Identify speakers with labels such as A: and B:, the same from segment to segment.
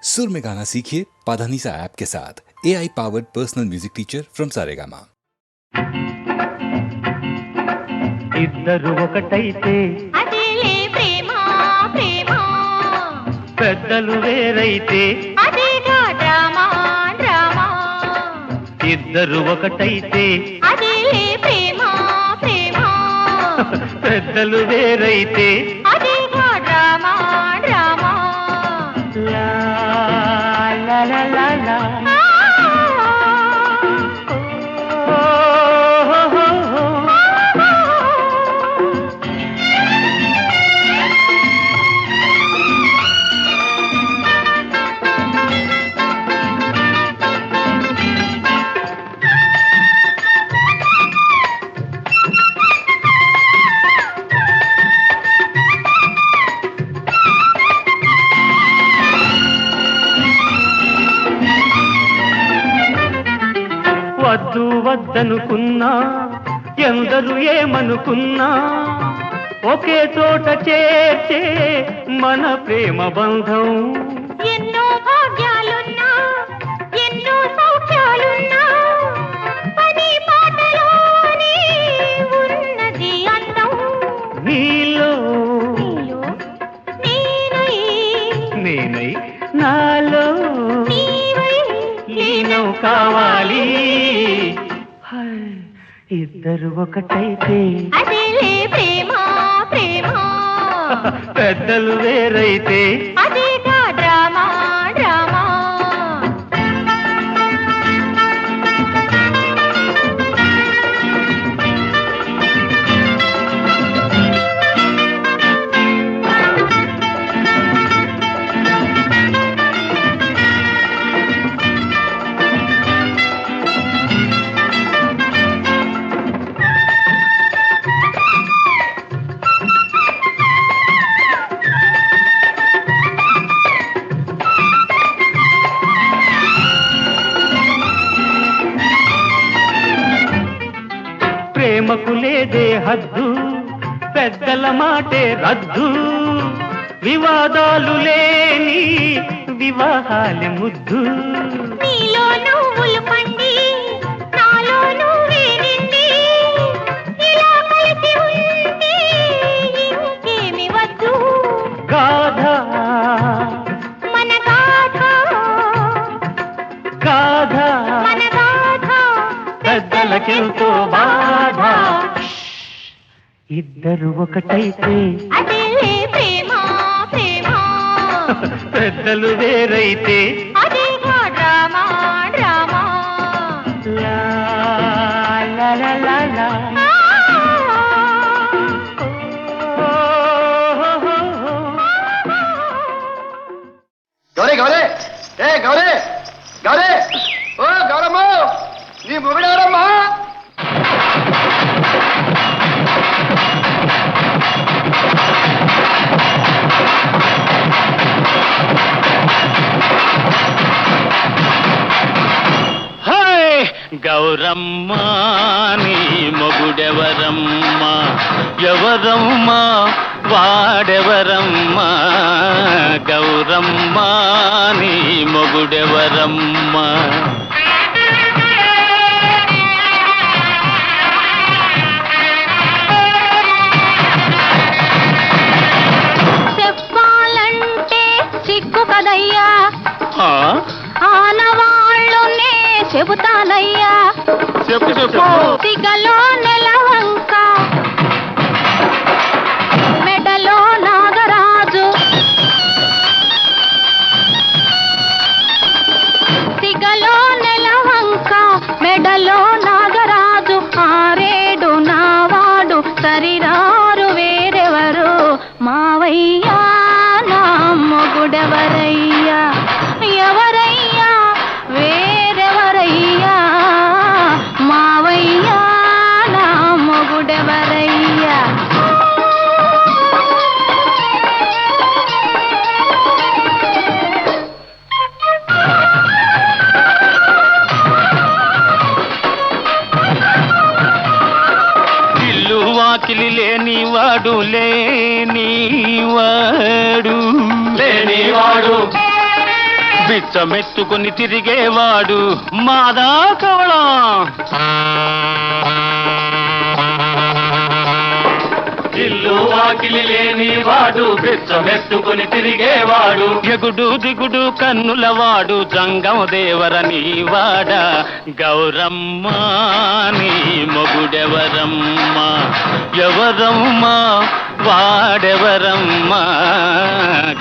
A: सुर में गाना सीखिए पाधानीसा ऐप के साथ। AI powered personal music teacher from Saregama.
B: ఇద్దరు ఒకటైతే
C: అదేలే ప్రేమ ప్రేమ,
B: పెద్దలు వేరైతే
C: అదేగా డ్రామా డ్రామా.
B: ఇద్దరు ఒకటైతే
C: అదేలే ప్రేమ ప్రేమ,
B: పెద్దలు వేరైతే
C: అదేగా డ్రామా డ్రామా.
B: లా లా లా లా లా. వద్దు వద్దనుకున్నా ఎందరు ఏమనుకున్నా ఒకే చోట చేర్చే మన ప్రేమ బంధం.
C: ఎన్నో భాగ్యాలున్నా ఎన్నో సౌఖ్యాలున్నా పని పాటలోనే ఉన్నది అందం.
B: నీలో
C: నీలో నేనై
B: నేనై నాలో
C: నీవై
B: లీనం కావాలి. హాయ్, ఇద్దరు ఒకటైతే
C: అదేలే ప్రేమ ప్రేమ,
B: పెద్దలు వేరైతే
C: అదేగా డ్రామా డ్రామా.
B: ప్రేమకు లేదే హద్దు, పెద్దల మాటే రద్దు, వివాదాలు లేని వివాహాల ముద్దు.
C: నీలో నువ్వులు పండి నాలో నువ్వే నిండి, ఇలా కలిసి ఉంటే ఇంకేమి వద్దు.
B: గాథ
C: మన గాథ
B: గాథ
C: మన గాథ
B: పెద్దలకెంతో బాధ. ఇద్దరు ఒకటైతే
C: అదేలే ప్రేమ ప్రేమ,
B: పెద్దలు వేరైతే
C: అదేగా డ్రామా డ్రామా.
B: లా లా లా లా లా.
D: గౌరీ గౌరీ ఏ గౌరీ గౌరీ ఓ గౌరమ్మ నీ మొగుడెవరమ్మా?
B: హాయ్ గౌరమ్మ నీ మొగుడెవరమ్మా? ఎవరమ్మా వాడెవరమ్మా? గౌరమ్మ నీ మొగుడెవరమ్మా?
C: చెప్పాలంటే సిగ్గు కదయ్యా,
B: ఆ?
C: ఆనవాళ్ళునే చెబుతానయ్యా.
B: చెప్పు చెప్పు.
C: సిగలో నెలవంక మెడలో నాగరాజు, సిగలో నెలవంక మెడలో నాగరాజు, ఆరేడు నావాడు సరిరారు వేరెవరు మావయ్యా నా మొగుడెవరయ్యా? ఎవరయ్యా వేరెవరయ్యా? మావయ్యా నా మొగుడెవరయ్యా?
B: ఇల్లు వాకిలి లేనివాడు లేనివాడు లేనివాడు బిచ్చమెత్తుకొని తిరిగేవాడు మాదా కవళం. ఇల్లు వాకిలి లేని వాడు బిచ్చమెత్తుకొని తిరిగేవాడు ఎగుడు దిగుడు కన్నులవాడు జంగం దేవరని వాడ గౌరమ్మ నీ మొగుడెవరమ్మ ఎవరమ్మ వాడెవరమ్మ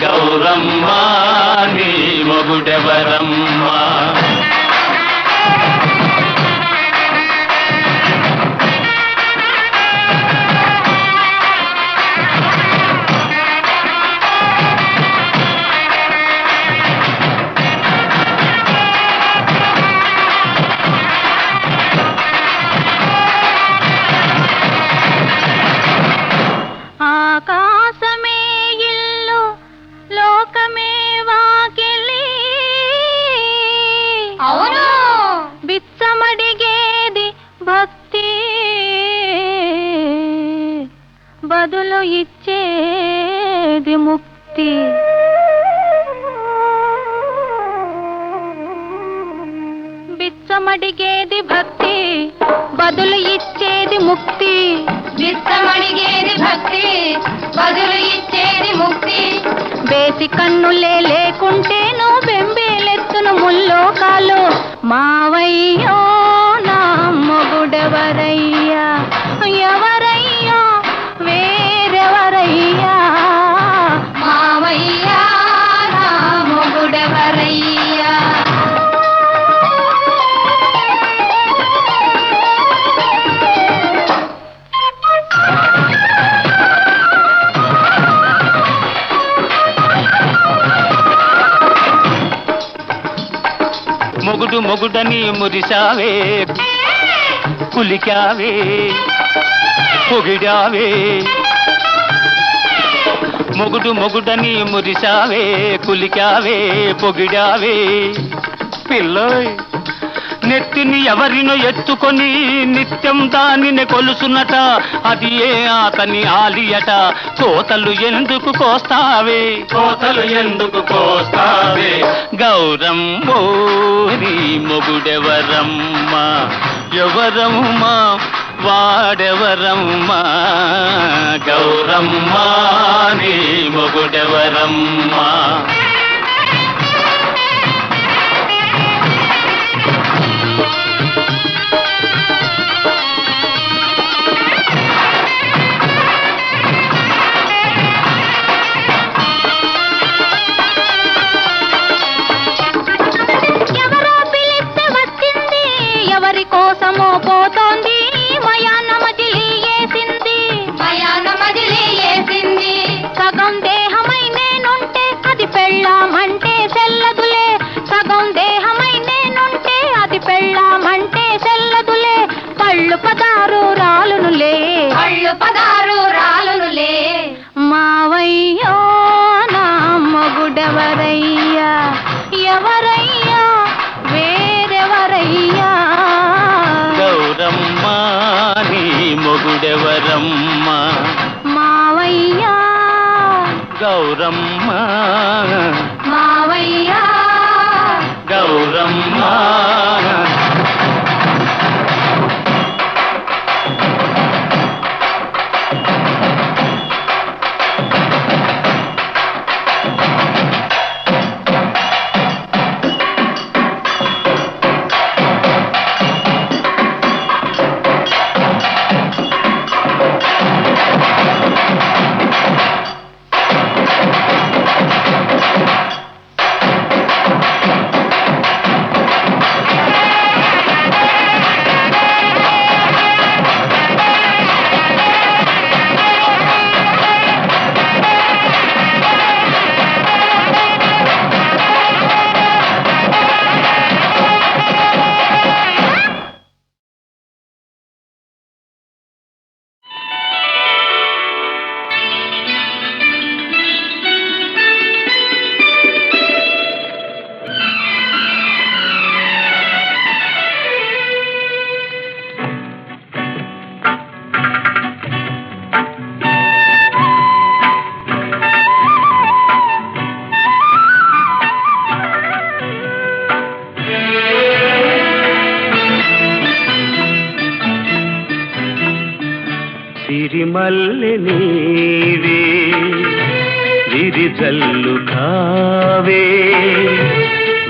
B: గౌరమ్మ నీ మొగుడెవరమ్మ.
C: ఆకాశమే ఇల్లు లోకమే వాకిలి అవును బిచ్చమడిగేది భక్తి బదులు ఇచ్చేది ముక్తి బిచ్చమడిగేది భక్తి బదులు ఇచ్చేది ముక్తి బిచ్చమడిగేది భక్తి బదులు ఇచ్చేది ముక్తి బేసి కన్నులే లేకుంటేను బెంబేలెత్తును ముల్లోకాలు మావయ్యో నా మొగుడెవరయ్యా ఎవరయ్యా వేరెవరయ్యా మావయ్యా నా మొగుడెవరయ్యా.
B: మొగుడు మొగుడని మురిశావే కులికావే పొగిడావే మొగుడు మొగుడని మురిశావే కులికావే పొగిడావే పిల్లోయ్ నెత్తిని ఎవరినో ఎత్తుకొని నిత్యం దానిని కొలుసునట అది ఏ అతని ఆలియట కోతలు ఎందుకు కోస్తావే కోతలు ఎందుకు కోస్తావే గౌరమ్మో నీ మొగుడెవరమ్మ ఎవరమ్మ వాడెవరమ్మ గౌరమ్మ నీ మొగుడెవరమ్మ.
C: ఎవరి కోసమో పోతోంది మయాన మజిలీ వేసింది సగం దేహమై నేనుంటే అది పెళ్ళామంటే చెల్లదులే సగం దేహమై నేనుంటే అది పెళ్ళామంటే చెల్లదులే పళ్ళు పదారు రాలునులే మావయ్యో నా మొగుడెవరయ్యా ఎవరయ్యా వేరెవరయ్యా
B: గౌరమ్మ నీ మొగుడెవరమ్మ
C: మావయ్యా
B: గౌరమ్మ
C: మావయ్యా
B: గౌరమ్మ. సిరిమల్లె నీవే విరిజల్లు కావే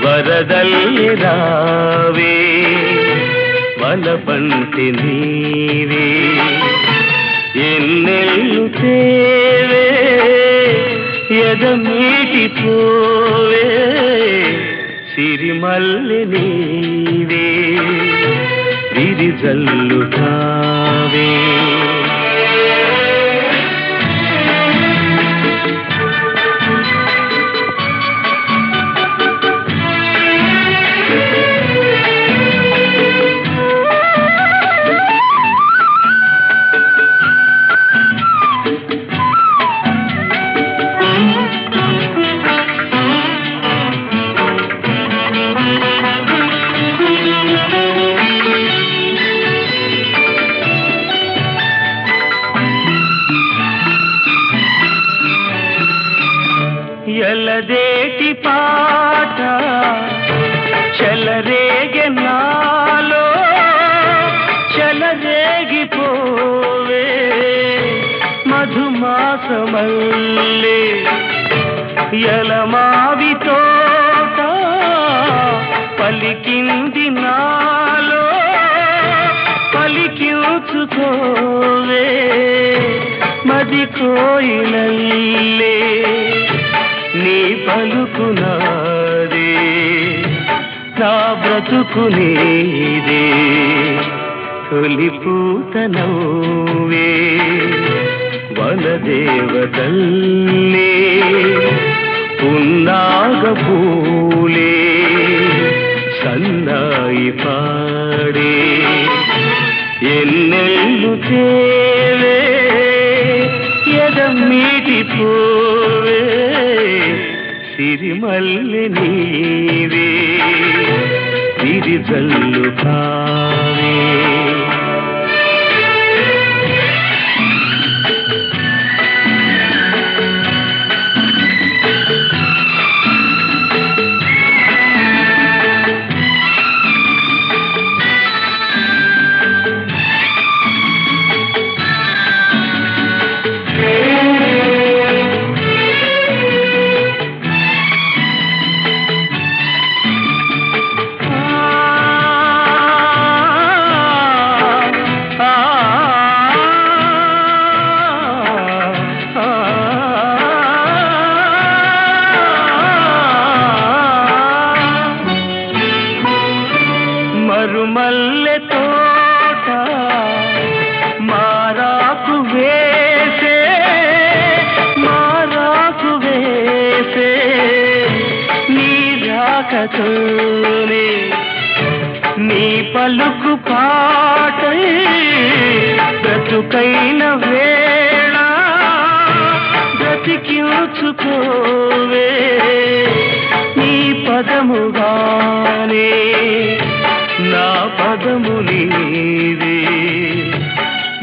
B: వరదల్లి రావే వలపంటి నీవే ఎన్నెల్లు తేవే ఎదమీటి పోవే సిరిమల్లె నీవే విరిజల్లు కావే ఎలదేటి పాట చెలరేగె నాలో చెలరేగిపోవే మధుమాసమల్లే ఎలమావి తోట పలికింది నాలో పలికించుకోవే మది కోయిలల్లే నీ పలుకునాదే నా బ్రతుకు నీదే తొలి పూత నవ్వే వనదేవతల్లే పున్నాగ పూలే సన్నాయి పాడే ఎన్నెల్లు తేవే ఎదమీటి పోవే సిరిమల్లె నీవే విరిజల్లు కావే మరుమల్లె తోట మారాకు వేసే నీ రాకతోనే నీ పలుకు పాటై బ్రతుకైన వేళ బ్రతికించుకోవే నీ పదముగానే నా పదము నీవే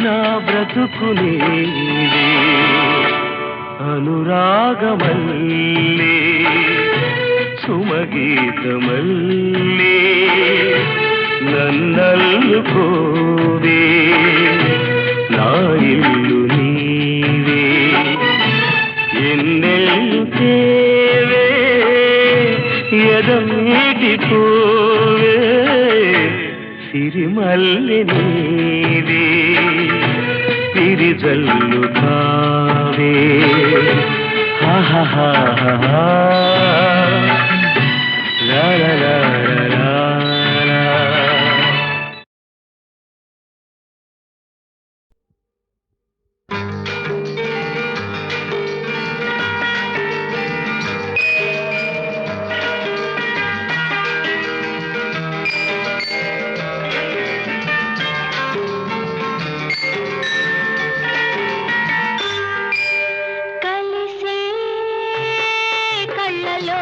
B: నా బ్రతుకు నీవే అనురాగమల్లే సుమగీతమల్లే నన్నల్లుకోవే నా ఇల్లు నీవే ఎన్నెల్లు తేవే ఎదమీటి పోవే సిరిమల్లె నీవే విరిజల్లు కావే హాహాహా లా లా లా లా లా.
C: కలిసే కళ్ళలో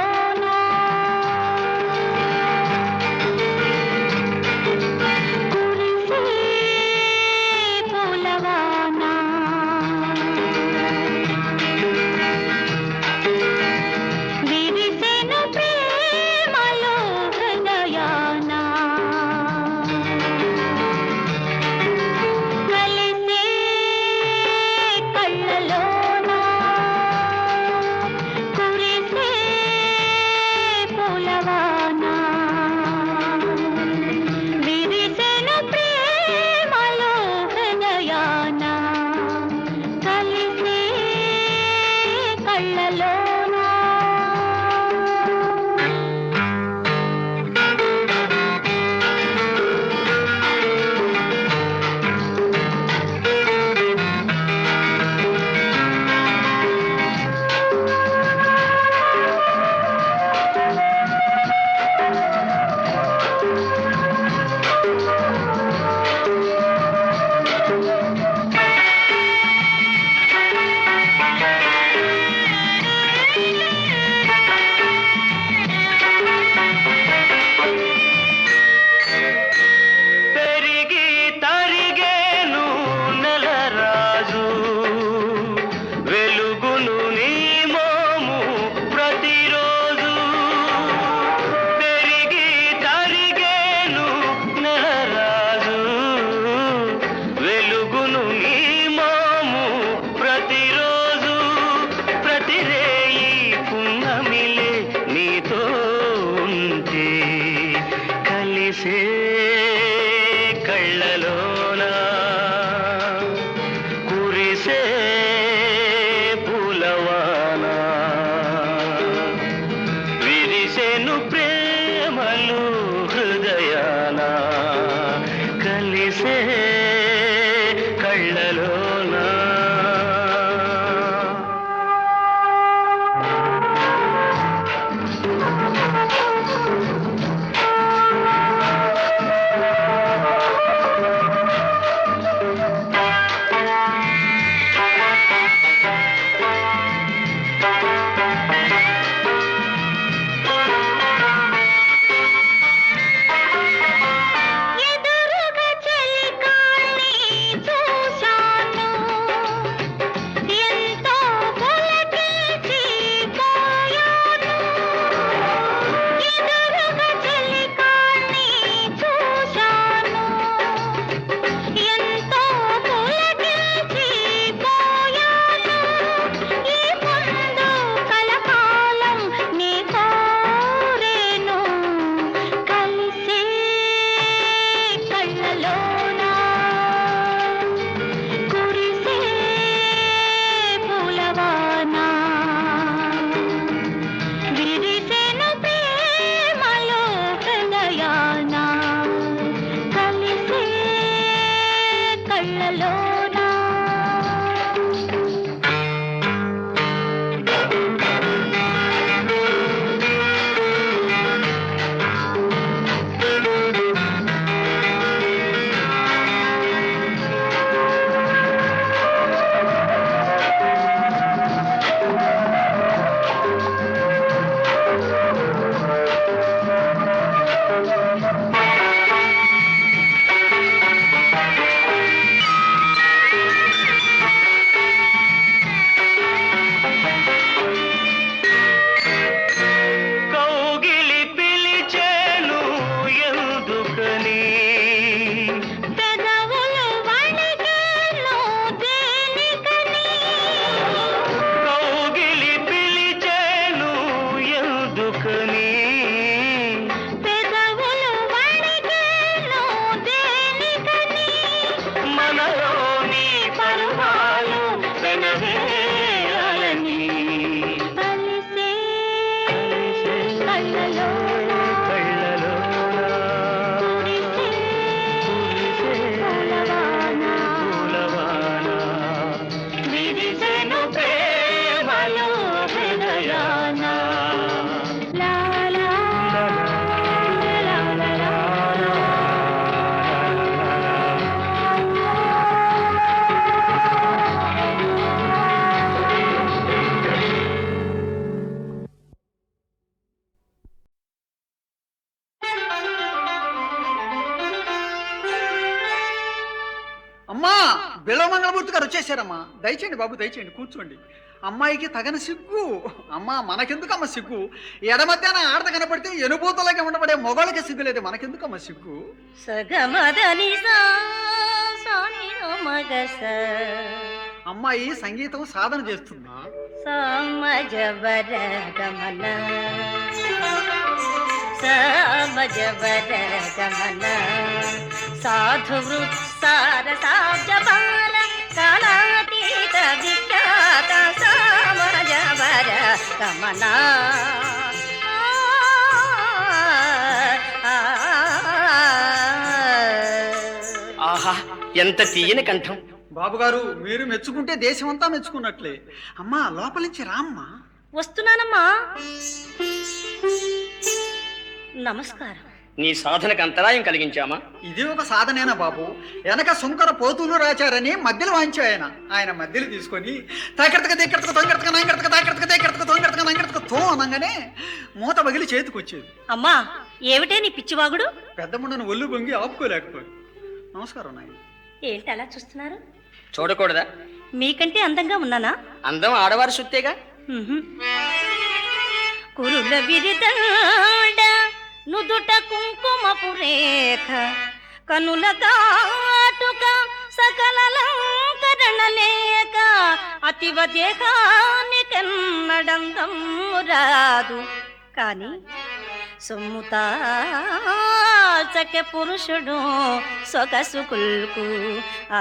B: ఉంటే కలిసే కళ్ళలోనా కురిసే పూలవానా విరిసెను ప్రేమలు హృదయాన కలిసే కళ్ళలోనా
C: ఎదురుగా చెలికాన్ని చూశాను, ఎంతో పులకించిపోయాను. ఎదురుగా చెలికాన్ని చూశాను, ఎంతో పులకించిపోయాను. ఈ ముందు కలకాలం నీ కోరేను, కలిసే కళ్ళలోనా కురిసే పూలవానా విరిసెను ప్రేమలో హృదయాన కలిసే కళ్ళలోనా.
B: కౌగిలి పిలిచేను ఎందుకని
C: పెదవులు వణికేను దేనికని,
B: కౌగిలి పిలిచేను ఎందుకని
C: పెదవులు వణికేను దేనికని.
B: మనలోని పర్వాలు వెనవేయాలని
C: కలిసే కళ్ళలోనా కురిసే పూలవానా విరిసెను ప్రేమలో హృదయాన. లా లా లా లా లా.
E: అమ్మా బిలవమంగళమూర్తి గారు వచ్చేసారమ్మా. దయచేయండి బాబు, దయచేయండి, కూర్చోండి. అమ్మాయికి తగని సిగ్గు. అమ్మా మనకెందుకమ్మ సిగ్గు? ఎడమధ్యాన ఆడత కనపడితే ఎనుభూతలాగా ఉండబడే మొగోళ్ళకి సిగ్గు లేదు, మనకెందుకమ్మ సిగ్గు?
C: సగమదని సాని మగస
E: అమ్మాయి సంగీతం సాధన చేస్తుంది.
C: సమజవర గమన సమజవర గమన సాధు వృత్సార సాబ్జపాల కాలాతీత విఖ్యాత సమజవర గమన.
F: ఆహా ఎంత తీయని కంఠం.
E: బాబుగారు మీరు మెచ్చుకుంటే దేశమంతా మెచ్చుకున్నట్లే. అమ్మా లోపల నుంచి రామ్మా.
C: వస్తున్నానమ్మా. నమస్కారం.
F: నీ సాధనకు అంతరాయం కలిగించామా?
E: ఇది ఒక సాధనేనా బాబు? వెనక సుంకర పోతులు రాచారని మధ్యలో వాయించు ఆయన మధ్యలో తీసుకొని తాకెడతక దేకెడతక తొంగెడతక నాంగెడతక తాకెడతక దేకెడతక తొంగెడతక నాంగెడతక తో అనగానే మూత పగిలి చేతికి వచ్చేది.
C: అమ్మా ఏమిటే నీ పిచ్చివాగుడు?
E: పెద్ద ముండను ఒళ్ళు బొంగి ఆపుకోలేకపోయి. నమస్కారం నాయన.
C: ఏంటి అలా చూస్తున్నారు?
F: చూడకూడదా?
C: మీకంటే అందంగా ఉన్నానా?
F: అందం ఆడవారి సుత్తేగా.
C: కురుల విరిదాడ నుదుట కుంకుమపు రేఖ కనుల కాటుక సకలలంకరణ లేక అతివ దేహానికెన్నడంగము రాదు. కాని సొమ్ముతాచకే పురుషుడు సొగసు కుల్కు ఆ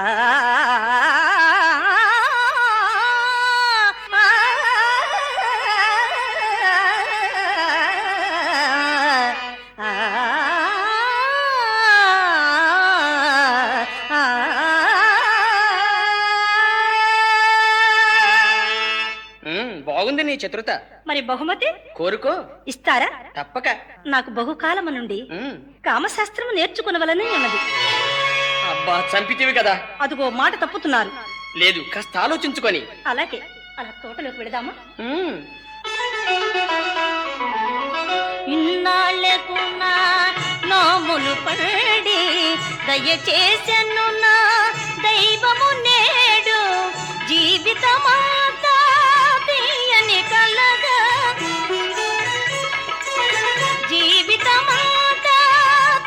F: బాగుంది నీ చతురత.
C: మరి బహుమతి
F: కోరుకో.
C: ఇస్తారా?
F: తప్పక.
C: నాకు బహుకాలము నుండి
F: ఉమ్.
C: కామశాస్త్రము నేర్చుకునవలనే ఉన్నది.
F: అబ్బా చంపితివి కదా.
C: అదిగో మాట తప్పుతున్నారు.
F: లేదు, కాస్త ఆలోచించుకొని.
C: అలాగే, అలా తోటలోకి వెళదామా?
F: ఉమ్.
C: ఇన్నాళ్ళకు నా నోములు పడి దయచేసెను నా దైవము నేడు జీవితమాతా తీయని కలగా జీవితమాతా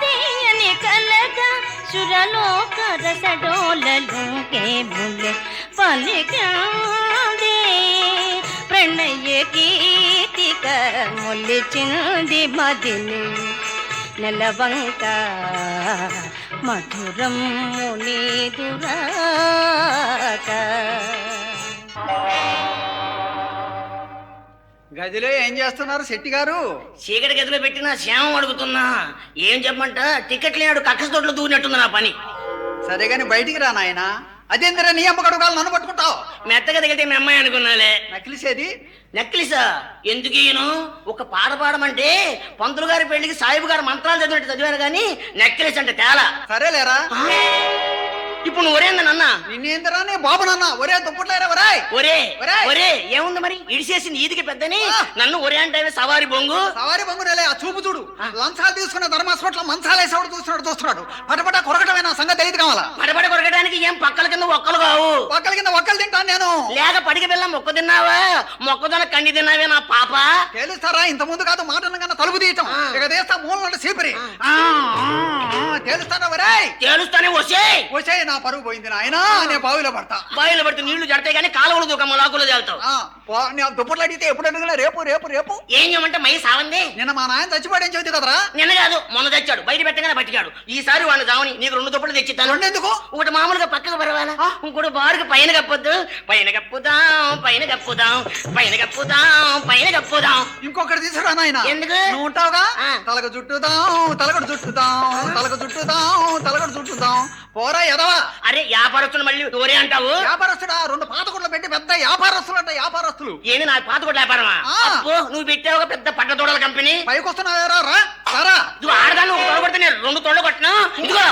C: తీయని కలగా సురలోక రసడోలలు కేములే పలికాదే ప్రణయ గీతిక మొలిచింది మదిని నెలవంక మధురం మునిదురాక.
E: గదిలో ఏం చేస్తున్నారు శెట్టి గారు?
G: చీకటి గదిలో పెట్టిన శ్యామం అడుగుతున్నా. ఏం చెప్పమంట, టికెట్ లేడు కక్కస తోటలో దూరినట్టుంది నా పని.
E: సరే గాని బయటికి రా నాయన. అదేందిరా నీ అమ్మ కడుగాలు నన్ను పట్టుకుంటావు?
G: మెత్తగా దిగితే మీ అమ్మాయి అనుకున్నాలే.
E: నకిలిసేది
G: నెక్లెసా? ఎందుకు ఈయను ఒక పాట పాడమంటే పంతులు గారి పెళ్లికి సాయిబు గారు మంత్రాలు చదివినట్టు చదివారు గాని నెక్లెస్ అంటే తేలా.
E: సరేలేరా.
G: ఇప్పుడు నువ్వు ఒరేంద నాన్న.
E: నిన్నేందిరా నీ బాబు నాన్న. ఒరే దుప్పట్లేరా ఒరేయ్.
G: ఒరే
E: ఒరేయ్.
G: ఒరే ఏముంది మరి, ఇడిసేసింది ఈదికి పెద్దని నన్ను ఒరే అంటే సవారి బొంగు.
E: సవారి బంగునేలే. ఆ చూపు చూడు. లంచాలు తీసుకున్న ధర్మాసపట్ల మంచాలేసేవాడు చూస్తున్నాడు. పటపట కొరకటమైన సంగతి తెలియదు కావాలా?
G: పడబడి కొరకడానికి ఏం పక్కల కింద ఒక్కలు కావు.
E: ఒక్కల కింద ఒక్కలు తింటాను నేను.
G: లేక పడికి బెల్లం మొక్క తిన్నావా, మొక్కజొన్న కండి తిన్నావే నా పాప.
E: తేలుస్తారా? ఇంత ముందు కాదు మాట కన్నా తలుపు తీయటం. ఇక తీస్తా మూల సీపరి. తేలుస్తారా ఒరేయ్?
G: తేలుస్తానే వసే.
E: వచ్చే నా పరుగు పోయింది నాయనా. నేను బావిలో పడతా.
G: బాయిలో పడితే నీళ్లు జడతాయి కానీ కాలువలు దూకమ్మ లాకులో జల్తావు.
E: దుప్పట్లు అడిగితే ఎప్పుడు అడిగినా రేపు రేపు రేపు.
G: ఏం చేయమంటే మై సావంది.
E: నిన్న మా నాయన చచ్చిపోయాడని చెబుతుంది కదరా.
G: నిన్న కాదు మొన్న తెచ్చాడు, బయట పెట్టగానే పట్టికాడు. ఈసారి వాడిని జావని నీకు 2 దుప్పట్లు తెచ్చిస్తాను.
E: రెండెందుకు?
G: ఒకటి మామూలుగా పక్కకు పరవాలా, ఇంకోటి బారుకు పైన కప్పొద్దు. పైన కప్పుదాం పైన కప్పుదాం పైన కప్పుదాం పైన కప్పుదాం.
E: ఇంకొకటి తీసుకురా నాయన.
G: ఎందుకు?
E: నువ్వు ఉంటావుగా.
G: ఆ.
E: తలకు చుట్టుదాం తలకడు చుట్టుదాం తలకు చుట్టుదాం తలకడు చుట్టుదాం. పోరా ఎదవా.
G: అరే వ్యాపారస్తులు మళ్ళీ ఒరే అంటావు.
E: వ్యాపారస్తుడా? 2 పాత గుడ్లు పెట్టి పెద్ద వ్యాపారస్తులు అంట. వ్యాపారస్తులు
G: ఏమి నా పాత కొట్ల వ్యాపారమా?
E: ఆ.
G: అబ్బో, నువ్వు పెట్టావు పెద్ద పట్ల తోడల కంపెనీ.
E: పైకి వస్తున్నావేరా రా సారా.
G: నువ్వు ఆడదాన్ని ఒక తొడ కొడితే నేను 2 తొడలు కొట్టినా. ఇదిగో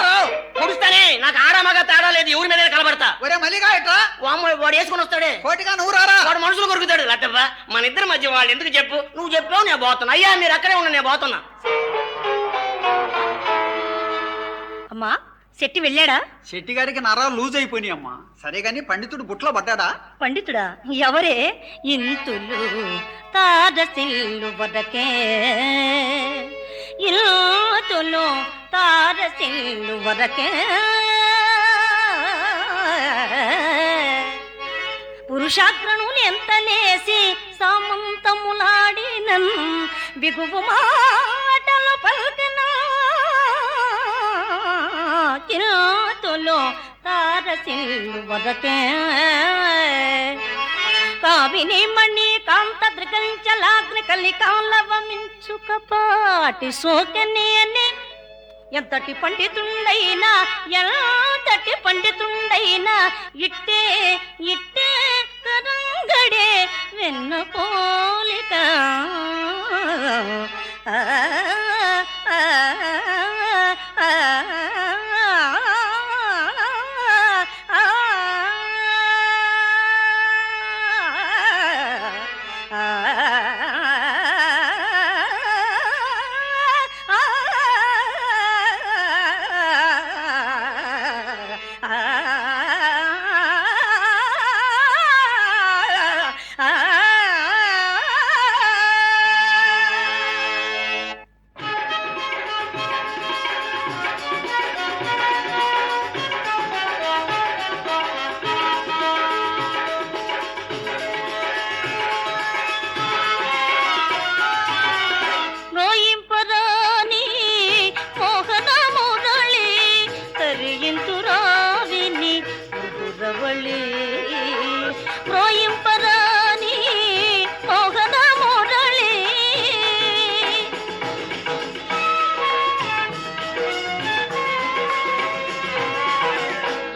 G: పొడుస్తానే. నాకు ఆడ మగ తేడా లేదు, ఎవరి మీద కలబడతా.
E: ఒరే మల్లిగా ఎట్రా.
G: వామ్మ వాడు వేసుకుని వస్తాడే.
E: కోటిగా నువ్వు రారా.
G: వాడు మనుషులు కొరుకుతాడు. లేకపోతే మన ఇద్దరి మధ్య వాళ్ళు ఎందుకు చెప్పు. నువ్వు చెప్పావు నేను పోతున్నా. అయ్యా మీరు అక్కడే ఉన్నా నేను పోతున్నా.
C: అమ్మా, శెట్టి వెళ్ళాడా?
E: శెట్టి గారికి నరాలు లూజ్ అయిపోయినాయి అమ్మా. సరే గాని పండితుడు బుట్లో పడ్డాడా?
C: పండితుడా? ఎవరే? ఇంతులు తారసిల్లు వరకే ఇంతులు తారసిల్లు వరకే పురుషాగ్రణులు ఎంత లేసి సామంతములాడినన్ బిగువు మాటలు పలికిన కిరాతులో తారసిల్లు వరకే కావిని మణి కాంత దృగంచలాగ్ని కలికాలవమించుక పాటి సోకనే అని ఎంతటి పండితుండైనా ఇట్టే కరంగడే వెన్న పోలిక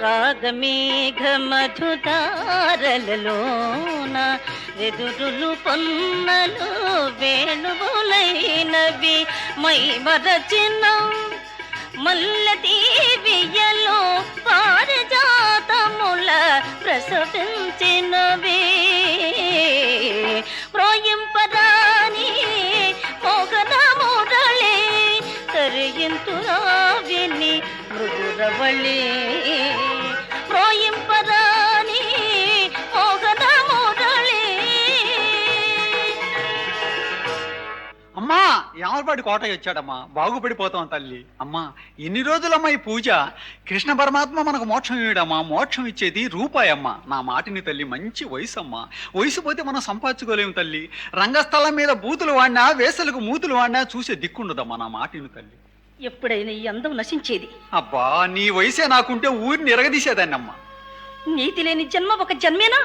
C: రాగమేఘ మధుదారలలోన వెదురులు పొన్నలు వేణువులైనవి మై మరచిన మల్లె దీవియలో పారిజాతముల ప్రసవించినవి ప్రోయింపరాని మోగన మురళి తరియింతురావిని మృదురవళి ప్రోయింపరాని మోగన మురళి.
E: అమ్మా యామలపాటి కోటయ్య వచ్చాడమ్మా, బాగుపడిపోతాం తల్లి. అమ్మా ఎన్ని రోజులమ్మా ఈ పూజ? కృష్ణ పరమాత్మ మనకు మోక్షం ఇవ్వడమ్మా, మోక్షం ఇచ్చేది రూపాయమ్మా. నా మాటిని తల్లి, మంచి వయసు అమ్మా. వయసు పోతే మనం సంపాదించుకోలేము తల్లి. రంగస్థలం మీద బూతులు వాడినా, వేసలకు మూతులు వాడినా చూసే దిక్కుండదమ్మా. నా మాటిని తల్లి.
C: ఎప్పుడైనా ఈ అందం నశించేది?
E: అబ్బా నీ వయసే నాకుంటే ఊరిని ఎరగదీసేదాన్ని అమ్మా.
C: నీతి లేని జన్మ ఒక జన్మేనా?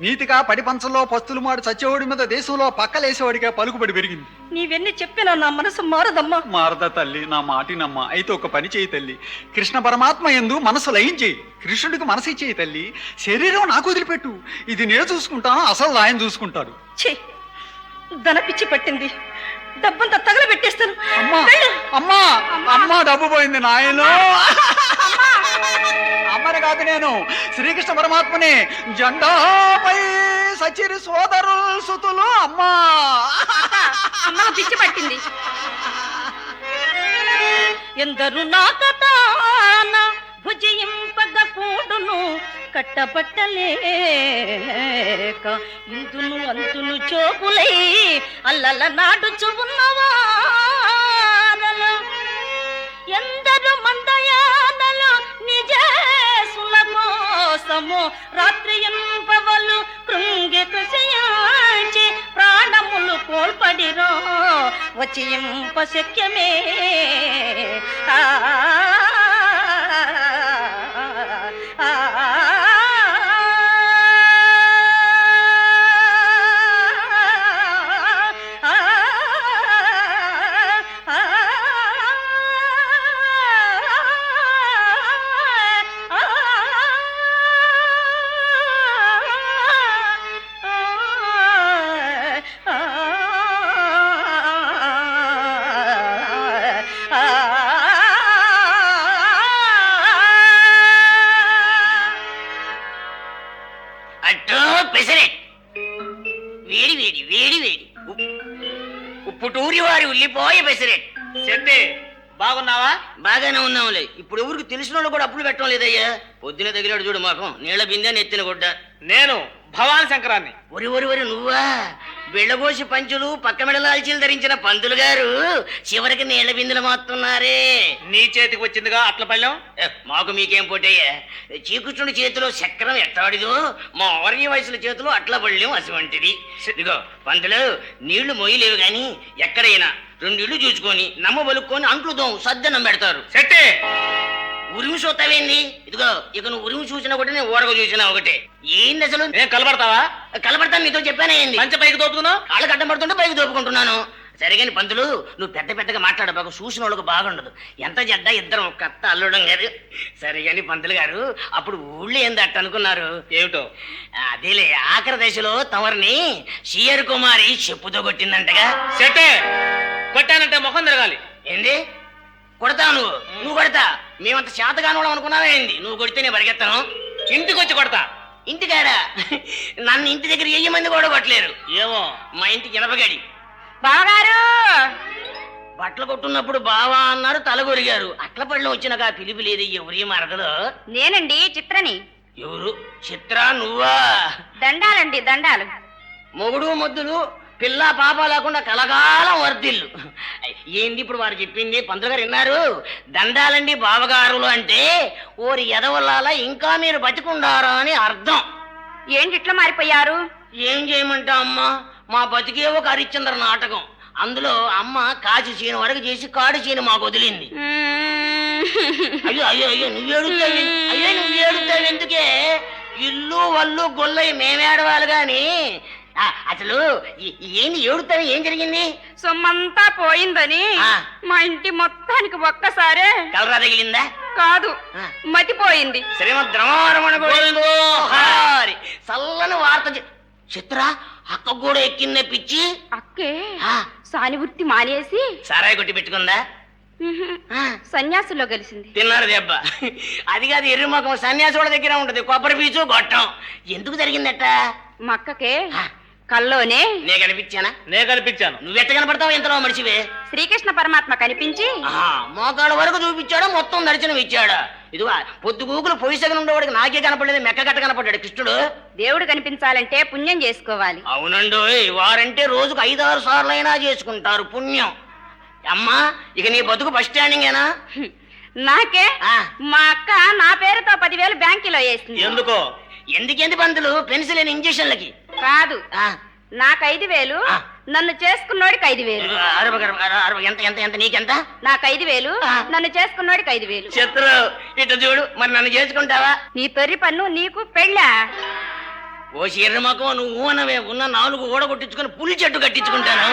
E: నీతిగా పడి పంచంలో పస్తులు మాడు చచ్చేవాడి మీద దేశంలో పక్కలేసేవాడిగా పలుకుబడి పెరిగింది.
C: నీవెన్ని చెప్పినా నా మనసు మారదమ్మా.
E: మారదా తల్లి, నా మాటినమ్మా. అయితే ఒక పని చేయి తల్లి, కృష్ణ పరమాత్మ యందు మనసు లయించేయి, కృష్ణుడికి మనసు ఇచ్చేయి తల్లి. శరీరం నాకు వదిలిపెట్టు, ఇది నేను చూసుకుంటాను, అసలు ఆయన చూసుకుంటాడు.
C: ఛీ, ధన పిచ్చి పట్టింది, డబ్బంతా తగలబెట్టేస్తాను.
E: అమ్మా అమ్మా అమ్మా డబ్బు పోయింది నాయనో. అమ్మని కాదు నేను, శ్రీకృష్ణ పరమాత్మని. జెండాపై సచిరి సోదరులు సుతులు. అమ్మా
C: అమ్మకు పిచ్చి పట్టింది. ఎందరు నా కథాన భుజింపగ కూడును కట్టబట్టలేక ఇందును అంతును చోపులై అల్లల నాడుచు ఉన్నవారలు ఎందరు మందయానలు నిజేసుల కోసము రాత్రి ఎంపవలు కృంగి కృషించి ప్రాణములు కోల్పడిరో వచ్చి ఎంప శక్యమే.
G: అట్టో పెసరెట్ వేడి వేడి వేడి వేడి ఉప్పుటూరి వారి ఉల్లిపోయ పెసరెట్.
F: చెట్టే బాగున్నావా?
G: బాగానే ఉన్నాంలే. ఇప్పుడు ఎవరికి తెలిసిన వాళ్ళు కూడా అప్పులు పెట్టడం లేదయ్యా. పొద్దున తగిలాడు చూడు మాకం, నీళ్ల బిందె నెత్తిన గుడ్డ.
F: నేను భవాని శంకరాన్ని.
G: ఒరి నువ్వా? బిళ్ళబోసి పంచులు పక్క మెడలాల్చీలు ధరించిన పంతులు గారు చివరికి నీళ్ల బిందెలు మోస్తున్నారే.
F: నీ చేతికి వచ్చిందిగా అట్ల పళ్ళెం.
G: మాకు మీకేం పోటయ్యా? శ్రీకృష్ణుడి చేతిలో చక్రం ఎట్టాడిదో మా ఆర్య వయసుల చేతిలో అట్ల పళ్ళెం అటువంటిది. ఇదిగో పంతులు, నీళ్లు మోయలేవు గాని ఎక్కడైనా 2 ఇళ్ళు చూసుకొని నమ్మ బలుక్కొని అంట్లుదాం సద్దనం పెడతారు.
F: చెట్టే
G: ఉరిమి చూస్తావేంది? ఇదిగో ఇక నువ్వు ఉరిమి చూసినా ఒకటి, నేను ఊరగ చూసినా ఒకటే. ఏంది అసలు?
F: నేను కలబడతావా?
G: కలబడతాను, నీతో చెప్పానేంది?
F: మంచి పైకి దోపుతున్నావు.
G: కాళ్ళు కట్టం పడుతుంటే పైకి దోపుకుంటున్నాను. సరిగాని పంతులు, నువ్వు పెద్దగా మాట్లాడబాకు, చూసిన వాళ్ళకు బాగుండదు. ఎంత జడ్డ ఇద్దరం ఒక అత్త అల్లుడం గారు. సరిగాని పంతులు గారు, అప్పుడు ఊళ్ళో ఏంది అట్ట అనుకున్నారు?
F: ఏమిటో?
G: అదేలే, ఆఖరి దశలో తమరిని షియర్ కుమారి చెప్పుతో కొట్టిందంటగా.
F: చెట్టే కొట్టానంటే ముఖం తిరగాలి.
G: ఏంది కొడతావు? నువ్వు కొడతా? మేమంత శాతగానోళం అనుకున్నావా ఏంది? నువ్వు కొడితే నేను పరిగెత్తాను.
F: ఇంటికి వచ్చి కొడతా.
G: ఇంటికాడా? నన్ను ఇంటి దగ్గర 1000 మంది కూడా కొట్టలేరు.
F: ఏమో,
G: మా ఇంటికి ఎనపగాడి
C: బావగారు
G: బట్టలు కొట్టున్నప్పుడు బావా అన్నారు, తలగొరిగారు. అట్ల పళ్ళు వచ్చినాక పిలిపి లేదు. ఎవరి మరదలో?
C: నేనండి చిత్రని.
G: ఎవరు? చిత్ర నువ్వా?
C: దండాలండి దండాలు.
G: మొగుడు ముద్దులు పిల్ల పాప లేకుండా కలకాలం వర్ధిల్లు. ఏంది ఇప్పుడు వారు చెప్పింది? పంతులు గారు విన్నారు? దండాలండి బావగారులు అంటే ఓరి ఎదవల్లాల ఇంకా మీరు బతికుండారా అని అర్థం.
C: ఏంటి ఇట్లా మారిపోయారు?
G: ఏం చేయమంటా అమ్మా, మా బతికే ఒక హరిశ్చంద్ర నాటకం. అందులో అమ్మ కాచి చీని వరకు చేసి కాడు చీని మాకు వదిలింది. అయ్యో అయ్యో అయ్యో నువ్వు ఏడుతావు ఎందుకే? ఇల్లు వల్లు గొల్లయి మేమేడవాలి గాని అసలు ఏంది ఏడుతావు? ఏం జరిగింది?
C: సొమ్మంతా పోయిందని
G: ఆ.
C: మా ఇంటి మొత్తానికి ఒక్కసారే
G: కలరా తగిలిందా?
C: కాదు
G: ఆ.
C: మతిపోయింది.
G: శ్రీమద్ రమారమణ గోవిందో హారి. చల్లని వార్త చిత్ర అక్క కూడా ఎక్కిందే పిచ్చి.
C: అక్కే
G: ఆ,
C: సానివృత్తి మానేసి
G: సారాయి కొట్టి పెట్టుకుందా? ఆ,
C: సన్యాసులో కలిసింది.
G: తిన్నారు దెబ్బ. అది కాదు, ఎర్రి మొఖం సన్యాసుల దగ్గర ఉంటది కొబ్బరి పీచు గొట్టం. ఎందుకు జరిగిందట?
C: మా అక్కకే
G: ఆ,
C: కల్లోనే
G: నే కనిపించానా?
F: నే కనిపించాను.
G: నువ్వెట్ట కనపడతావు ఇంతలో మనిషివే?
C: శ్రీకృష్ణ పరమాత్మ కనిపించి
G: మోకాళ్ళ వరకు చూపించాడు, మొత్తం దర్శనం ఇచ్చాడు. ఇదిగో పొద్దు గూకులు పొయ్యి సగం ఉండేవాడికి నాకే కనపడలేదు, మెక్క కట్ట కనపడ్డాడు కృష్ణుడు.
C: దేవుడు కనిపించాలంటే పుణ్యం చేసుకోవాలి.
G: అవునండు, వారంటే రోజుకు 5-6 సార్లైనా చేసుకుంటారు పుణ్యం. అమ్మా, ఇక నీ బతుకు బస్ స్టాండింగేనా?
C: నాకే
G: ఆ.
C: మా అక్క నా పేరుతో 10,000 బ్యాంకులో వేసింది.
F: ఎందుకో?
G: ఎందుకేంది పంతులు? పెన్సిల్ ఇంజక్షన్లకి
C: కాదు,
G: ఆ,
C: నాకు 5,000,
G: ఆ.
C: నన్ను చేసుకున్నోడికి 5,000.
G: ఎంత ఎంత ఎంత నీకెంత?
C: నాకు 5,000,
G: ఆ.
C: నన్ను చేసుకున్నోడికి 5,000.
G: శత్రు ఇటు చూడు, మరి నన్ను చేసుకుంటావా?
C: నీ తొర్రి పన్ను నీకు పెళ్ళా?
G: ఓ చీర్రమకం, నువ్వు అనవే, ఉన్న 4 ఊడగొట్టించుకొని పులి చెట్టు కట్టించుకుంటాను.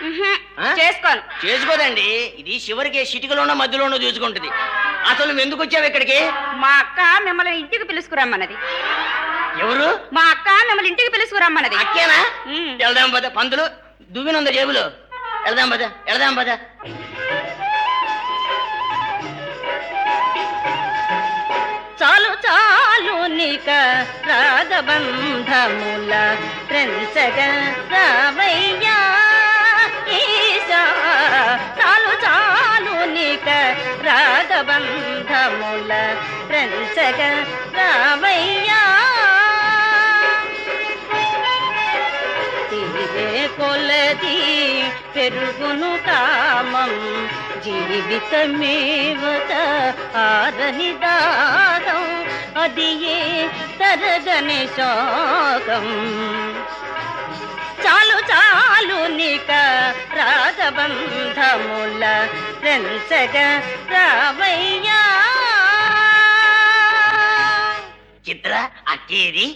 C: ఉహుం,
G: ఆ?
C: చేసుకోను.
G: చేసుకోదండి, ఇది చివరికి సిటికలోనో మధ్యలోనో చూసుకుంటది. అసలు నువ్వు ఎందుకు వచ్చావు ఇక్కడికి?
C: మా అక్క మిమ్మల్ని ఇంటికి పిలుచుకురమ్మన్నది.
G: ఎవరు?
C: మా అక్క మిమ్మల్ని ఇంటికి పిలుచుకురమ్మన్నది.
G: అక్కేనా?
C: ఉమ్.
G: వెళ్దాం పద. పంతులు దువ్వినుందా జేబులో? వెళ్దాం పద, వెళ్దాం పద.
C: చాలు చాలు నీక రాగబంధముల త్రెంచగ రావయ్యా ఈశా. చాలు చాలు నీక రాగబంధముల త్రెంచగ రావయ్యా. తీరే కొలది పెరుగును కామం, జీవితమేవత ఆరని దారం, అది ఏ తరగని శోకం. చాలు చాలు నీక రాగబంధముల రెంచగ రావయ్యా.
G: చిత్ర అక్కేది?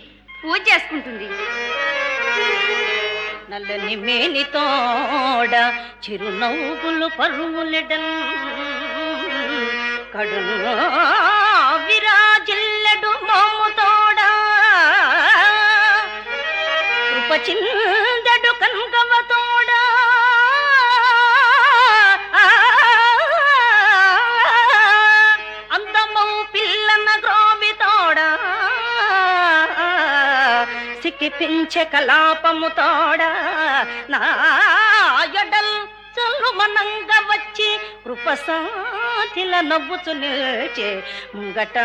C: పూజ చేసుకుంటుంది. నల్లని మేనితోడ చిరునవ్వులు పరువులెడన్, కడును విరాజిల్లెడు మోముతోడ, కృపచిందడు కన్కవతోడ, అందమౌ పిల్లన గ్రోవితోడ, సిక్కిపించే కలాపముతోడ, నా ఎడల్ చల్లుమనంగ వచ్చి కృపసాతిల నవ్వుచు నిల్చే ముంగట.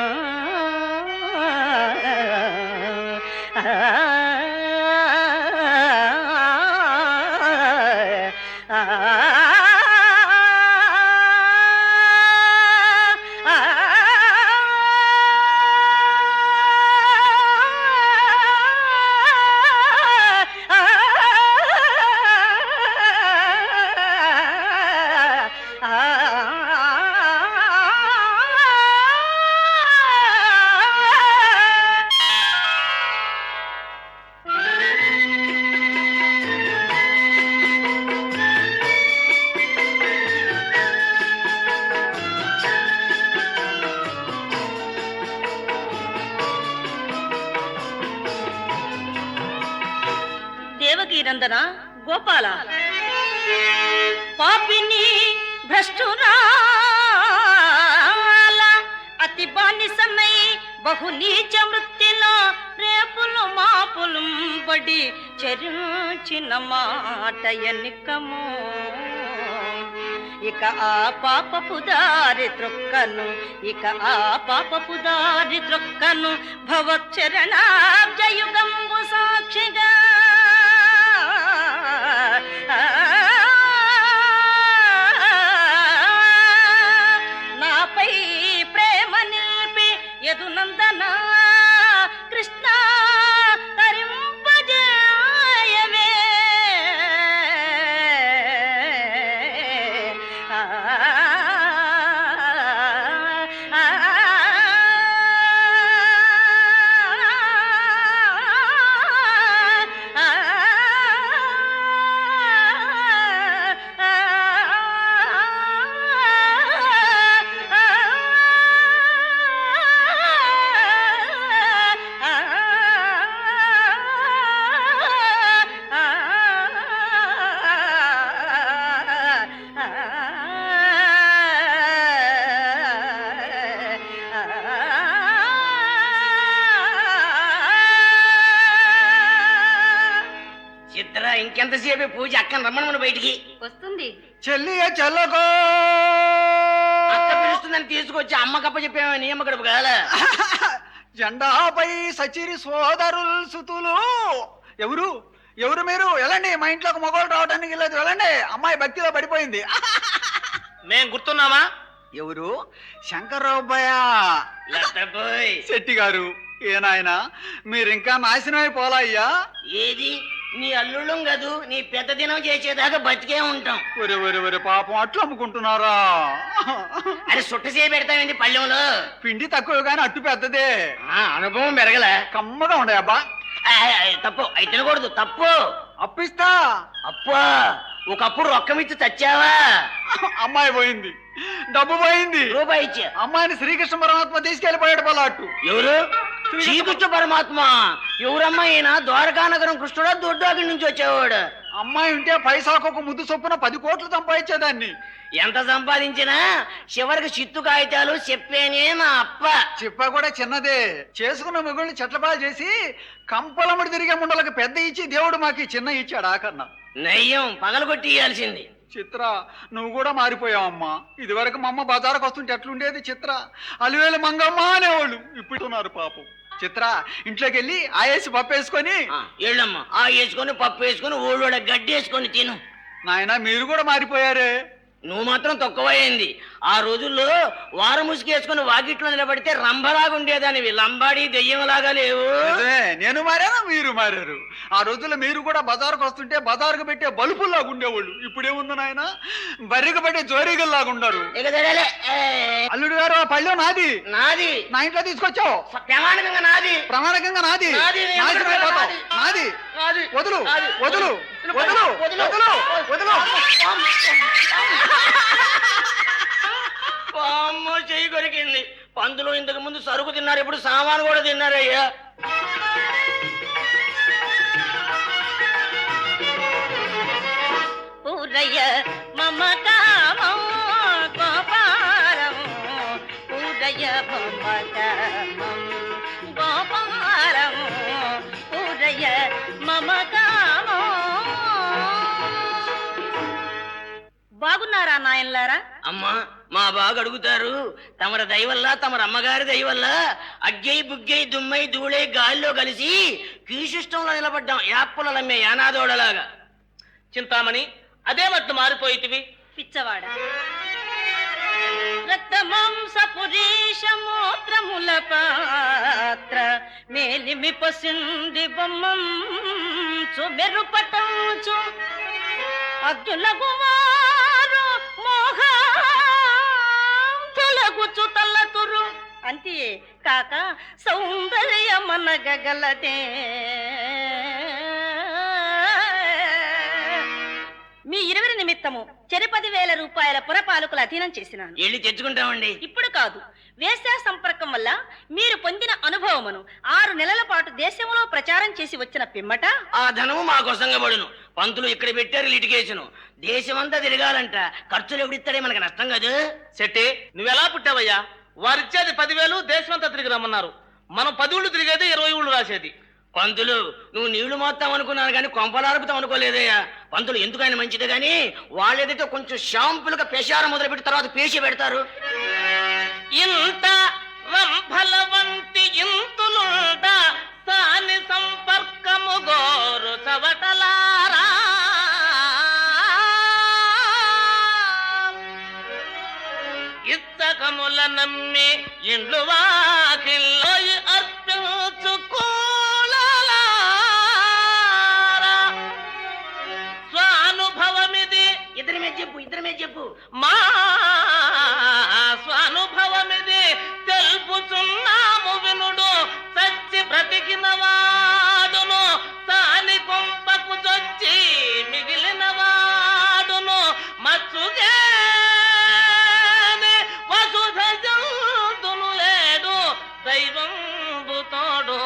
C: దేవకీనందన గోపాల, పాపిని భ్రష్టురాల అతి బానిసమై బహు నీచ వృత్తిలో రేపులు మాపులు బడి చరించిన మాట ఎన్నికము. ఇక ఆ పాపపు దారి త్రొక్కను, ఇక ఆ పాపపు దారి త్రొక్కను భవచ్చరణాబ్జయుగంబు సాక్షిగా. నాపై ప్రేమ నిలిపి యదునందన కృష్ణ తరింపజేయవే.
G: ఎంతసేపు పూజ అక్కని రమ్మను బయటికి.
C: వస్తుంది.
E: చెల్లియ చెల్లకో
G: అక్క పిలుస్తుందని తీసుకొచ్చి అమ్మకప్ప చెప్పామే నీ అమ్మ గడుపు కాల.
E: జెండాపై సచిరి సోదరులు సుతులు. ఎవరు ఎవరు మీరు? వెళ్ళండి, మా ఇంట్లోకి మగవాళ్ళు రావడానికి లేదు, వెళ్ళండి. అమ్మాయి భక్తిలో పడిపోయింది.
F: మేం గుర్తున్నామా?
E: ఎవరు? శంకర్రావుబాయ
G: లత్తపోయ్.
E: శెట్టి గారు. ఏనాయనా మీరు ఇంకా నాశనం అయిపోలా అయ్యా.
G: ఏది నీ అల్లుళ్ళం కదూ, నీ పెద్ద దినం చేసేదాకా బతికే ఉంటాం.
E: ఒరే ఒరే ఒరే పాపం అట్లు అమ్ముకుంటున్నారా?
G: అరే సుట్ట చేయి పెడతావేంటి పళ్ళెంలో?
E: పిండి తక్కువ కానీ అట్టు పెద్దదే.
G: అనుభవం పెరగల.
E: కమ్మగా ఉండే అబ్బా.
G: తప్పు అయి తినకూడదు, తప్పు.
E: అప్పిస్తా.
G: అప్పా ఒకప్పుడు రొక్కమిచ్చి చచ్చావా?
E: అమ్మాయి పోయింది, డబ్బు పోయింది,
G: రూపాయి ఇచ్చా.
E: అమ్మాయిని శ్రీకృష్ణ పరమాత్మ తీసుకెళ్లిపోయాడు పలాట్టు.
G: ఎవరు? శ్రీకృష్ణ పరమాత్మ. ఎవరమ్మా ఈయన? ద్వారకానగరం కృష్ణుడా దొడ్డాకి నుంచి వచ్చేవాడు.
E: అమ్మాయి ఉంటే పైసాకు ఒక ముద్దు చొప్పున 10 కోట్లు సంపాదించేదాన్ని.
G: ఎంత సంపాదించినా చివరికి చిత్తు కాగితాలు చెప్పేనే నా అప్ప.
E: చెప్పా కూడా చిన్నదే. చేసుకున్న మిగుల్ని చెట్లపాలు చేసి కంపలముడి తిరిగే ముండలకు పెద్ద ఇచ్చి దేవుడు మాకి చిన్న ఇచ్చాడు. ఆకన్నా
G: నయ్యం పగలగొట్టి ఇయ్యాల్సింది.
E: చిత్ర నువ్వు కూడా మారిపోయావమ్మా. ఇది వరకు మా అమ్మ బజారుకు వస్తుంటే ఎట్లుండేది చిత్ర? అలివేలు మంగమ్మ అనేవాళ్ళు, ఇప్పుడు ఉన్నారు పాపం. చిత్ర ఇంట్లోకి వెళ్ళి ఆయేసి పప్పు వేసుకొని
G: ఏళ్ళమ్మా ఆ వేసుకొని పప్పు వేసుకొని ఊళ్ళోడ గడ్డి వేసుకొని తిను.
E: నాయన మీరు కూడా మారిపోయారే.
G: నువ్వు మాత్రం తక్కువైంది. ఆ రోజుల్లో వారం ముసుగేసుకుని వాకిట్లో నిలబడితే రంభలాగా ఉండేదానివి, లంబాడి దెయ్యంలాగా లేవు.
E: నేను మారాను, మీరు మారారు. ఆ రోజుల్లో మీరు కూడా బజారుకు వస్తుంటే బజారుకు పెట్టే బలుపుల్లాగా ఉండేవాళ్ళు. ఇప్పుడేముంది నాయన, బర్రెకు పెట్టే జోరీగల్లాగా ఉండరు. అల్లుడు గారు ఆ పళ్ళెం నాది,
G: నాది.
E: నా ఇంట్లో తీసుకొచ్చావు.
G: ప్రమాణికంగా నాది,
E: ప్రమాణకంగా నాది.
G: నాది.
E: నాది వదులు వదులు వదులు వదులు వదులు.
G: అమ్మో చెయ్యి కొరికింది. పందులు ఇంతకు ముందు సరుకు తిన్నారు, ఇప్పుడు సామాను కూడా తిన్నారయ్యా.
C: పూరయ్య మమకామో గోపాలము, పూరయ్య మమకామం గోపాలము, పూరయ్య మమకామో. బాగున్నారా నాయనలారా?
G: అమ్మా మా బాగా అడుగుతారు. తమర దయవల్ల తమర అమ్మగారి దయవల్ల అగ్గై బుగ్గై దుమ్మై ధూళై గాలిలో కలిసి కీశిష్టంలో నిలబడ్డాం, యాప్పలమ్మే యానాదోడలాగా.
F: చింతామణి అదే మట్లు మారిపోయితివి.
C: పిచ్చవాడ రక్తమాంస పురీష మూత్రముల పాత్ర మేలిమి పసింది బొమ్మంచు మెరుపటంచు అగ్గులగువారు మోహంతులగుచు తల్లతురు అంతే కాక సౌందర్యమనగలదే. మీ 20 నిమిత్తము 10,000 రూపాయల పురపాలకులు అధీనం చేసినాను.
G: వెళ్ళి తెచ్చుకుంటామండి.
C: ఇప్పుడు కాదు, వేశ్యా సంపర్కం వల్ల మీరు పొందిన అనుభవమును 6 నెలల పాటు దేశంలో ప్రచారం చేసి వచ్చిన పిమ్మట
G: ఆ ధనము మాకు సంగబడును. పంతులు ఇక్కడ పెట్టారు లిటిగేషన్. దేశమంతా తిరగాలంట, ఖర్చులు ఎవడిస్తాడే మనకు నష్టం కాదు.
F: శెట్టి నువ్వెలా పుట్టావయ్యా? వారిచ్చేది 10,000, దేశమంతా తిరిగి రమ్మన్నారు. మనం 10 ఊళ్ళు తిరిగేది, 20 ఊళ్ళు రాసేది.
G: పంతులు నువ్వు నీళ్లు మొత్తం అనుకున్నాను కానీ కొంపలారుపుతాం అనుకోలేదయ్యా. పంతులు ఎందుకైనా మంచిదే గాని వాళ్ళేదైతే కొంచెం షాంపులుగా పెషారం మొదలుపెట్టి తర్వాత పేసి పెడతారు.
F: ఇంత రంభలవంతి ఇంతులుంట సాని సంపర్కము గోరు చవటలారా, ఇచ్చకముల నమ్మి ఇండ్లు వాకిల్లో అర్పించుకోలారా. స్వానుభవమిది
G: ఇద్దరి మీద చెప్పు.
F: మా స్వానుభవమిది తెలుపుచున్నాము వినుడు. సచ్చి బ్రతికిన వాడును తాని కొంపకు చొచ్చి మిగిలిన వాడును మచ్చుగే వసుధ జంతును లేడు దైవంబు తోడు.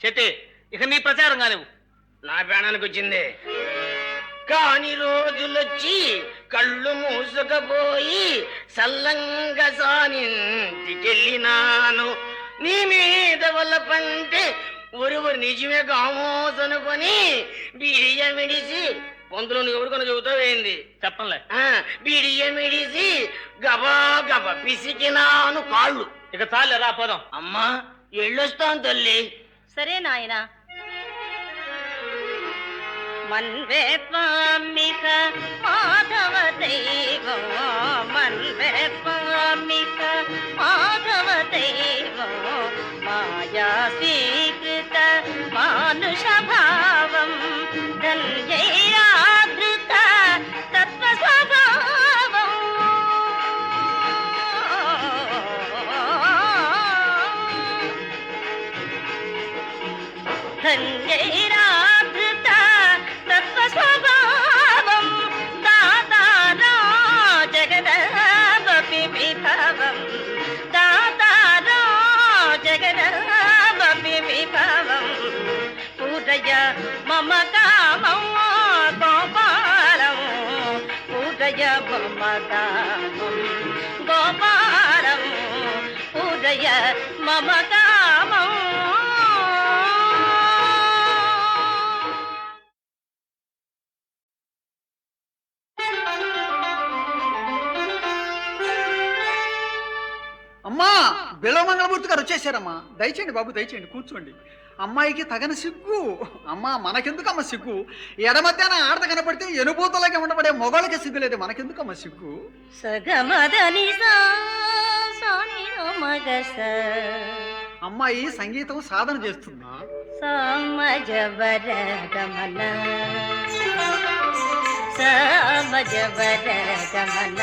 F: చెట్టే ఇక నీ ప్రచారం కానివ్వు.
G: నా ప్రాణానికి వచ్చింది. కాని రోజులొచ్చి కళ్ళు మూసుకపోయి సల్లంగా సానింటికెళ్ళినాను. నీ మీద వల్ల పంటే ఒరువురు నిజమే గామోసనుకొని బియ్యమిడిసి పొందులో ఎవరికొని చెబుతావేంది
F: చెప్పంలే.
G: బిడియమిడిసి గబా గబ పిసికినాను కాళ్ళు.
F: ఇక చాలే రా పోదాం.
G: అమ్మా ఎళ్ళొస్తాను తల్లి.
C: సరే నాయనా. మన్వే త్వామిక మాధవ దైవం, మన్వే త్వామిక మాధవ దైవం, మాయా స్వీకృత మానుష భావం, ధన్యైరాధృత తత్వ స్వభావం. ధన్యైరాధృత తత్వ స్వభావం, దాతారా జగదపి విభవం, దాతారా జగదపి విభవం, పూజయ మమ కామం గోపాలం, పూజయ మమ కామం గోపాలం, పూజయ మమ కామం.
E: అమ్మా బిలమంగళమూర్తి గారు వచ్చేసారమ్మా. దయచేయండి బాబు, దయచేయండి, కూర్చోండి. అమ్మాయికి తగని సిగ్గు. అమ్మా మనకెందుకమ్మ సిగ్గు? ఎడమధ్యాన ఆడత కనపడితే ఎనుబూతలాగా ఉండబడే మొగాళ్ళకి సిగ్గు లేదు, మనకెందుకమ్మ సిగ్గు?
C: సగమదని సాని మగస
E: అమ్మాయి సంగీతం సాధన చేస్తుంది.
C: సమజవర గమన, సమజవర గమన,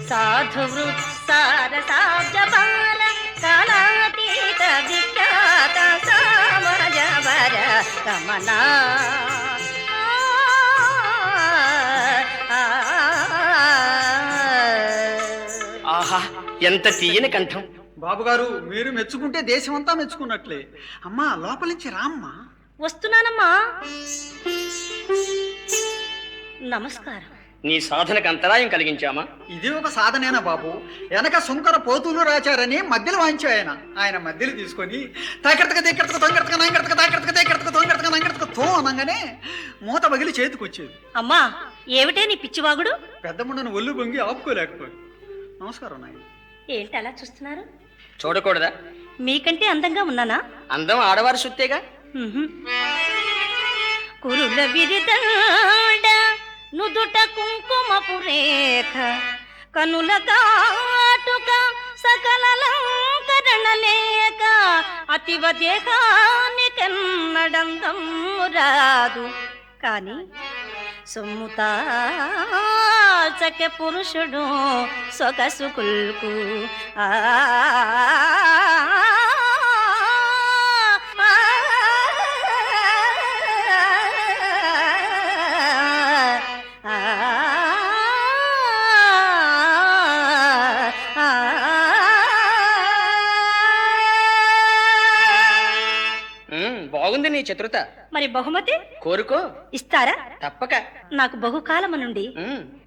C: సాధు వృత్సార సాబ్జబాల కాలాతీత విఖ్యాత సమజవర గమన.
G: ఆహా ఎంత తీయని కంఠం.
E: బాబుగారు మీరు మెచ్చుకుంటే దేశమంతా మెచ్చుకున్నట్లే. అమ్మా లోపల నుంచి రామ్మా.
C: వస్తున్నానమ్మా. నమస్కారం.
G: నీ సాధనకు అంతరాయం కలిగించామా?
E: ఇది ఒక సాధనేనా బాబు? వెనక సుంకర పోతులు రాచారని మధ్యలో వాయించు ఆయన మధ్యలో తీసుకొని తాకెడతక దేకెడతక తొంగెడతక నాంగెడతక తాకెడతక దేకెడతక తొంగెడతక నాంగెడతక తో అనగానే మూత పగిలి చేతికి వచ్చేది.
C: అమ్మా ఏమిటే నీ పిచ్చివాగుడు?
E: పెద్ద ముండను ఒళ్ళు బొంగి ఆపుకోలేకపోయి. నమస్కారం నాయన.
C: ఏంటి అలా చూస్తున్నారు?
G: చూడకూడదా?
C: మీకంటే అందంగా ఉన్నానా?
G: అందం ఆడవారి సొత్తేగా.
C: కురుల విరిదాడ నుదుట కుంకుమపు రేఖ, కనుల కాటుక సకలలంకరణ లేక, అతివ దేహానికెన్నడందం రాదు. కాని సొమ్ముతాచకె పురుషుడు సొగసు కుల్కు.
G: బాగుంది నీ చతురత.
C: మరి బహుమతి
G: కోరుకో.
C: ఇస్తారా?
G: తప్పక.
C: నాకు బహుకాలము నుండి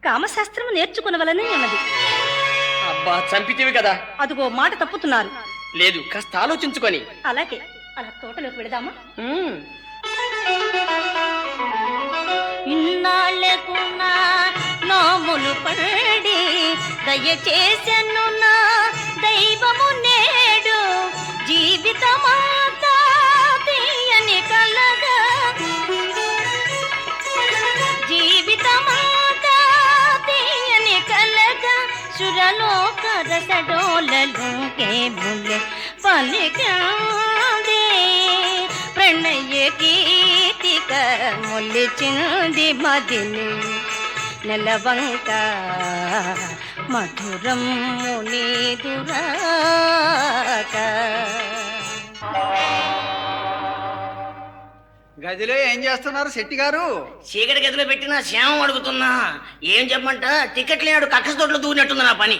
C: కామశాస్త్రము నేర్చుకునవలని ఉన్నది.
G: అబ్బా చంపితివి కదా.
C: అదిగో మాట తప్పుతున్నారు.
G: లేదు కాస్త ఆలోచించుకొని.
C: అలాగే అలా తోటలోకి వెళదామా? ఇన్నాళ్ళకు నా నోములు పడి దయచేసెను నా దైవము నేడు, జీవితమాతా తీయని కలగా, జీవితమాతా తీయని కలగా, సురలోక రసడోలలోకే ముల్లె పలికాదే, ప్రణయ గీతిక మొలిచింది మదిని నెలవంక, మధురం నీదురాక.
E: గదిలో ఏం చేస్తున్నారు శెట్టి గారు?
G: చీకటి గదిలో పెట్టిన శ్యామం అడుగుతున్నా. ఏం చెప్పమంట? టికెట్ లేనాడు కక్కస తోటలో దూరినట్టుంది నా పని.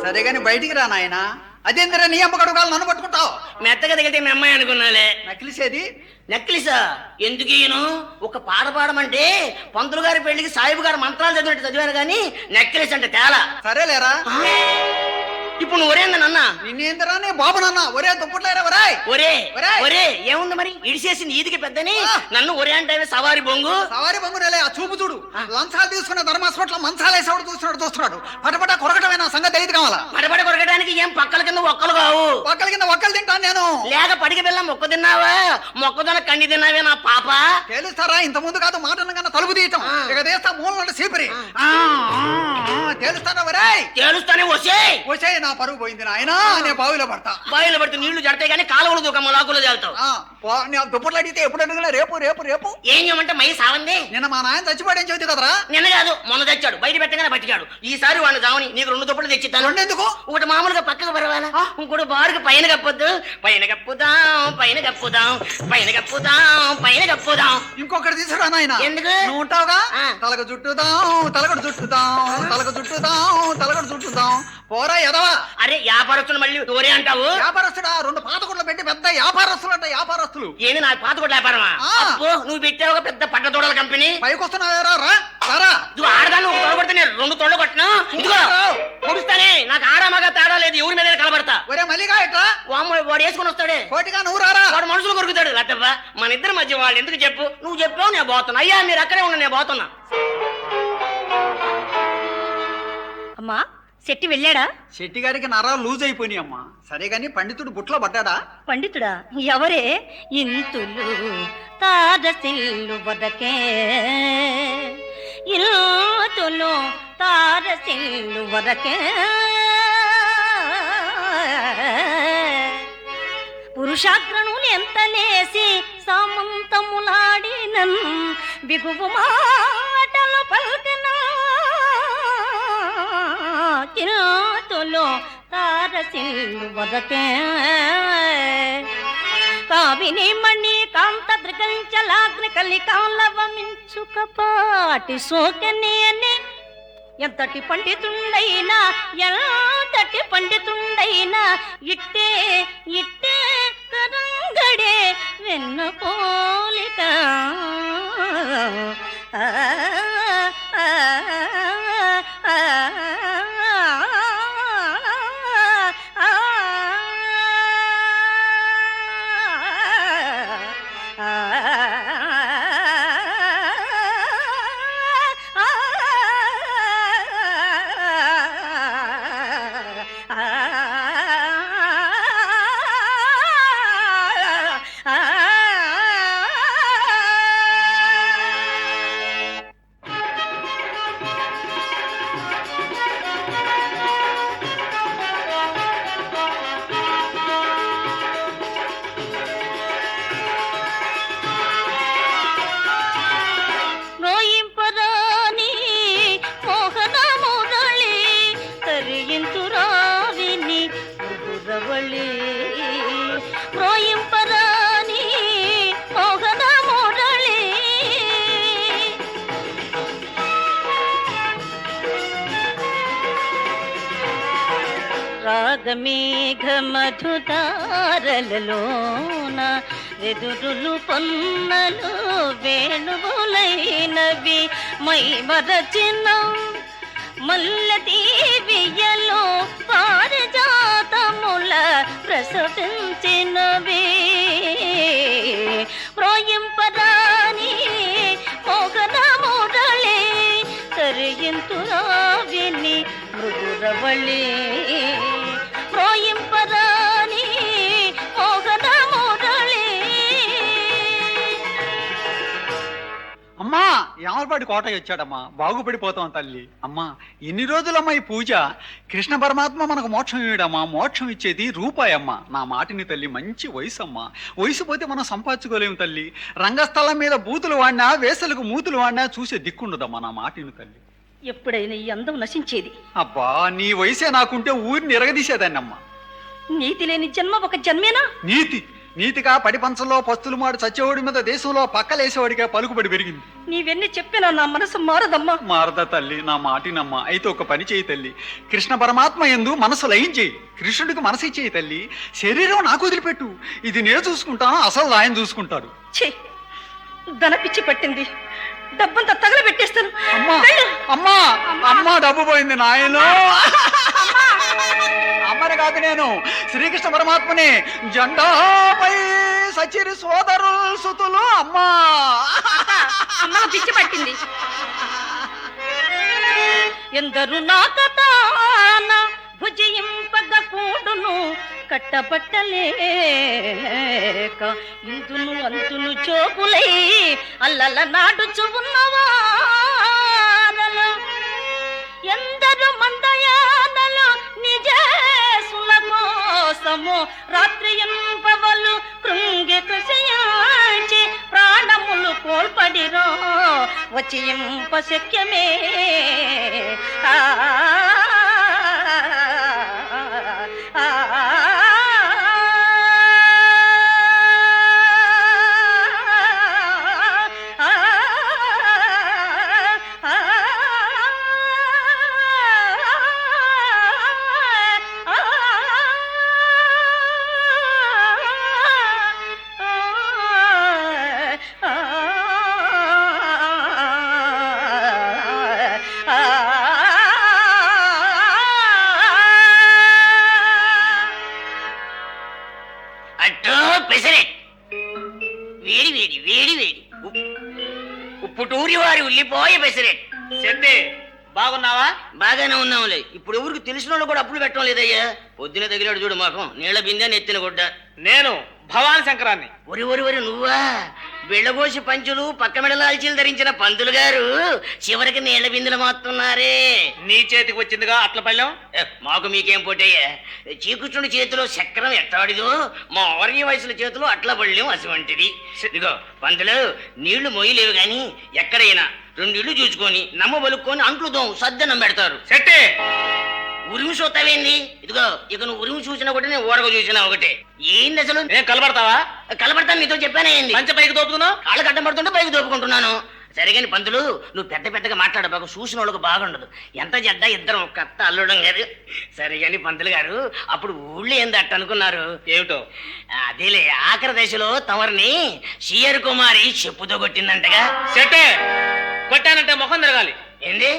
E: సరే గాని బయటికి రా నాయనా. అదేందిరా నీ అమ్మ కడుగాలు నన్ను పట్టుకుంటావు?
G: మెత్తగా తగిలితే మీ అమ్మాయి అనుకున్నాలే.
E: నకిలిసేది
G: నెక్లెసా ఎందుకు ఈయను? ఒక పాట పాడమంటే పంతులు గారి పెళ్లికి సాయిబు గారు మంత్రాలు చదివినట్టు చదివాను కానీ నెక్లెస్ అంటే తేలా.
E: సరేలేరా,
G: ఇప్పుడు నువ్వు ఒరేంద నన్న
E: నిన్నేందరా నే బాబు నాన్న ఒరే దుప్పట్లేరా ఒరాయ్
G: ఒరే
E: ఒరేయ్.
G: ఒరే ఏముంది మరి ఇడిసేసింది ఈదికి పెద్దని నన్ను ఒరే అంటే సవారి బొంగు.
E: సవారి బంగునేలే ఆ చూపు చూడు. లంచాలు తీసుకున్న ధర్మాస్పట్లో మంచాలేసేవాడు చూస్తున్నాడు పటపట కొరకటమైన సంగతి తెలియదు కావాలా?
G: పడబడి కొరకడానికి ఏం పక్కల కింద ఒక్కలు కావు.
E: ఒక్కల కింద ఒక్కలు తింటాను నేను.
G: లేక పడికి వెళ్ళా మొక్క తిన్నావా? మొక్కదొన కండి తిన్నావే నా పాప.
E: తేలుస్తారా? ఇంత ముందు కాదు మాట కన్నా తలుపు తీయటం ఇక తీస్తా మూల సీపరి తేలుస్తారా ఒరేయ్?
G: తేలుస్తానే వసే
E: వచ్చే నా పరుగు పోయింది నాయన నేను బావిలో పడతా.
G: బావిలో పడితే నీళ్లు జడతాయి కానీ కాలువలు దూకమ్మ లాకులు జల్తావు.
E: నేను దుప్పట్లు అడిగితే ఎప్పుడు అడిగినా రేపు రేపు రేపు
G: ఏం చేయమంటే మై సావంది.
E: నిన్న మా నాయన చచ్చిపోయాడని చెబుతుంది కదరా?
G: నిన్న కాదు మొన్న తెచ్చాడు, బయట పెట్టగానే బతికాడు. ఈసారి వాడిని చావని నీకు 2 దుప్పట్లు తెచ్చిస్తాను.
E: రెండెందుకు?
G: ఒకటి మామూలుగా పక్కకు పరవాలా, ఇంకోటి బారుకు పైన కప్పొద్దు. పైన కప్పుదాం పైన కప్పుదాం పైన కప్పుదాం పైన కప్పుదాం.
E: ఇంకొకటి తీసుకురా నాయన.
G: ఎందుకు?
E: నువ్వు ఉంటావుగా.
G: ఆ.
E: తలకు చుట్టుదాం తలకడు చుట్టుదాం తలకు చుట్టుదాం తలకడు చుట్టుదాం పోరా ఎదవా.
G: అరే వ్యాపారస్తులు మళ్ళీ దూరే అంటావు.
E: వ్యాపారస్తుడా? 2 పాతకుళ్ళు పెట్టి పెద్ద వ్యాపారస్తులు అంట వ్యాపారస్తులు.
G: ఏంది నా పాత కొట్ల వ్యాపారమా?
E: ఆ.
G: అబ్బో నువ్వు పెట్టావు పెద్ద పట్టతోడల కంపెనీ.
E: పైకి వస్తున్నారా? రారా
G: ఇదిగో ఆడదాన్ని ఒక తొడ కొడితే నేను 2 తొడలు కొట్టినా. ఇదిగో పొడుస్తానే నాకు ఆడమగా తేడా లేదు, ఎవరి మీద కలబడతా.
E: ఒరే మల్లిగా ఎట్రా
G: వామ్మ వాడు వేసుకుని వస్తాడే,
E: కోటిగా నువ్వు రారా.
G: వాడు మనుషులు కొరుకుతాడు. లట్టవ్వ మన ఇద్దరి మధ్య వాళ్ళు ఎందుకు చెప్పు? నువ్వు చెప్పావు నేను పోతున్నా. అయ్యా మీరు అక్కడే ఉన్నా నేను పోతున్నా.
C: అమ్మా శెట్టి వెళ్ళాడా?
E: శెట్టి గారికి నరాలు లూజ్ అయిపోయినాయి అమ్మా. సరే గాని పండితుడు బుట్లో పడ్డాడా?
C: పండితుడా? ఎవరే? ఇంతులు తారసిల్లు వదకే ఇంతులు తారసిల్లు వదకే పురుషాగ్రణులు ఎంత లేసి సామంతములాడినన్ బిగువు మాటలు పల్కనా కిరాతులు తారసిల్లు వదకే కావిని మణి కాంత దృగంచలాగ్ని కలికాలవమించుక పాటి సోకనే అని ఎంతటి పండితుండైనా ఎంతటి పండితుండైనా ఇట్టే ఇట్టే కరంగడే వెన్న పోలిక రాగమేఘ మధుతారలలోన వెదురులు పొన్నలు వేణువులైనవి మై మరచిన మల్లదీవియలో పారిజాతముల ప్రసవించినవి ప్రోయింపరాని మోగన మురళి తరియింతురా విని మృదురవళి ప్రోయింపరాని మోగన మురళి.
E: అమ్మా యామలపాటి కోటయ్య వచ్చాడమ్మా. బాగుపడిపోతాం తల్లి. అమ్మా ఎన్ని రోజులమ్మా ఈ పూజ? కృష్ణ పరమాత్మ మనకు మోక్షం ఇవ్వడమ్మా. మోక్షం ఇచ్చేది రూపాయమ్మా. నా మాటిని తల్లి. మంచి వయసు అమ్మా. వయసు పోతే మనం సంపాదించుకోలేము తల్లి. రంగస్థలం మీద బూతులు వాడినా వేసలకు మూతులు వాడినా చూసే దిక్కుండదమ్మా. నా మాటిని తల్లి.
C: ఎప్పుడైనా ఈ అందం నశించేది?
E: అబ్బా నీ వయసే నాకుంటే ఊరిని ఎరగదీసేదాన్నమ్మా.
C: నీతి లేని జన్మ ఒక జన్మేనా?
E: నీతి నీతిగా పడి పంచంలో పస్తులు మాడు చచ్చేవాడి మీద దేశంలో పక్కలేసేవాడిగా పలుకుబడి పెరిగింది.
C: నీవెన్ని చెప్పినా నా మనసు మారదమ్మా.
E: మారదా తల్లి, నా మాటినమ్మా. అయితే ఒక పని చేయి తల్లి, కృష్ణ పరమాత్మ యందు మనసు లయించేయి, కృష్ణుడికి మనసు ఇచ్చేయి తల్లి. శరీరం నాకు వదిలిపెట్టు, ఇది నేను చూసుకుంటాను, అసలు ఆయన చూసుకుంటాడు.
C: ఛీ, ధన పిచ్చి పట్టింది, డబ్బంతా తగలబెట్టేస్తాను.
E: అమ్మా అమ్మా అమ్మా, డబ్బు పోయింది నాయన. అమ్మని కాదు నేను, శ్రీకృష్ణ పరమాత్మని. జెండాపై సచిరి సోదరులు సుతులు. అమ్మా
C: అమ్మకు పిచ్చి పట్టింది. ఎందరు నాకతాన భుజింపగ కూడును కట్టబట్టలేక ఇందును అంతును చోపులై అల్లల నాడుచు ఉన్నవారలు ఎందరు మందయానలు నిజేసుల కోసము రాత్రి ఎంపవలు కృంగి కృషించి ప్రాణములు కోల్పడిరో వచ్చి ఎంప శక్యమే.
G: వేడి వేడి వేడి వేడి ఉప్పుటూరి వారి ఉల్లిపోయే పెసరెట్.
F: చెట్టే బాగున్నావా?
G: బాగానే ఉన్నాంలే. ఇప్పుడు ఎవరికి తెలిసిన వాళ్ళు కూడా అప్పులు పెట్టడం లేదయ్యా. పొద్దున తగిలాడు చూడు మాకు, నీళ్ల బిందె నెత్తిన గుడ్డ.
F: నేను భవాని శంకరాన్ని.
G: ఒరి ఒరి ఒరి నువ్వా? బిళ్ళబోసి పంచులు పక్క మెడలాల్చీలు ధరించిన పంతులు గారు చివరికి నీళ్ల బిందెలు మాత్తున్నారే.
F: నీ చేతికి వచ్చిందిగా అట్ల పళ్ళెం.
G: మాకు మీకేం పోటయ్యా? చీకృష్ణుడి చేతిలో చక్రం ఎట్టాడిదో మా వర్గీ వయసుల చేతిలో అట్ల పళ్ళెం అటువంటిది. ఇదిగో పంతులు, నీళ్లు మొయ్యలేవు గాని ఎక్కడైనా 2 ఇళ్ళు చూసుకొని నమ్మ బలుక్కొని అంట్లుదాం సద్దనం పెడతారు.
F: చెట్టే
G: ఉరిమి చూస్తావేంది? ఇదిగో ఇక నువ్వు ఉరిమి చూసినా ఒకటి, నేను ఊరగ చూసినా ఒకటే. ఏంది అసలు?
F: నేను కలబడతావా?
G: కలబడతాను, నీతో చెప్పానే. ఏంది
F: మంచి పైకి దోపుతున్నావు?
G: కాళ్ళు కట్టం పడుతుంటే పైకి దోపుకుంటున్నాను. సరిగాని పంతులు, నువ్వు పెద్ద పెద్దగా మాట్లాడబాకు, చూసిన వాళ్ళకు బాగుండదు. ఎంత జడ్డ ఇద్దరం ఒక అత్త అల్లుడం గారు. సరిగాని పంతులు గారు, అప్పుడు ఊళ్ళో ఏంది అట్ట అనుకున్నారు?
F: ఏమిటో?
G: అదేలే, ఆఖరి దశలో తమరిని షియర్ కుమారి చెప్పుతో కొట్టిందంటగా.
F: చెట్టే కొట్టానంటే ముఖం తిరగాలి.
G: ఏంది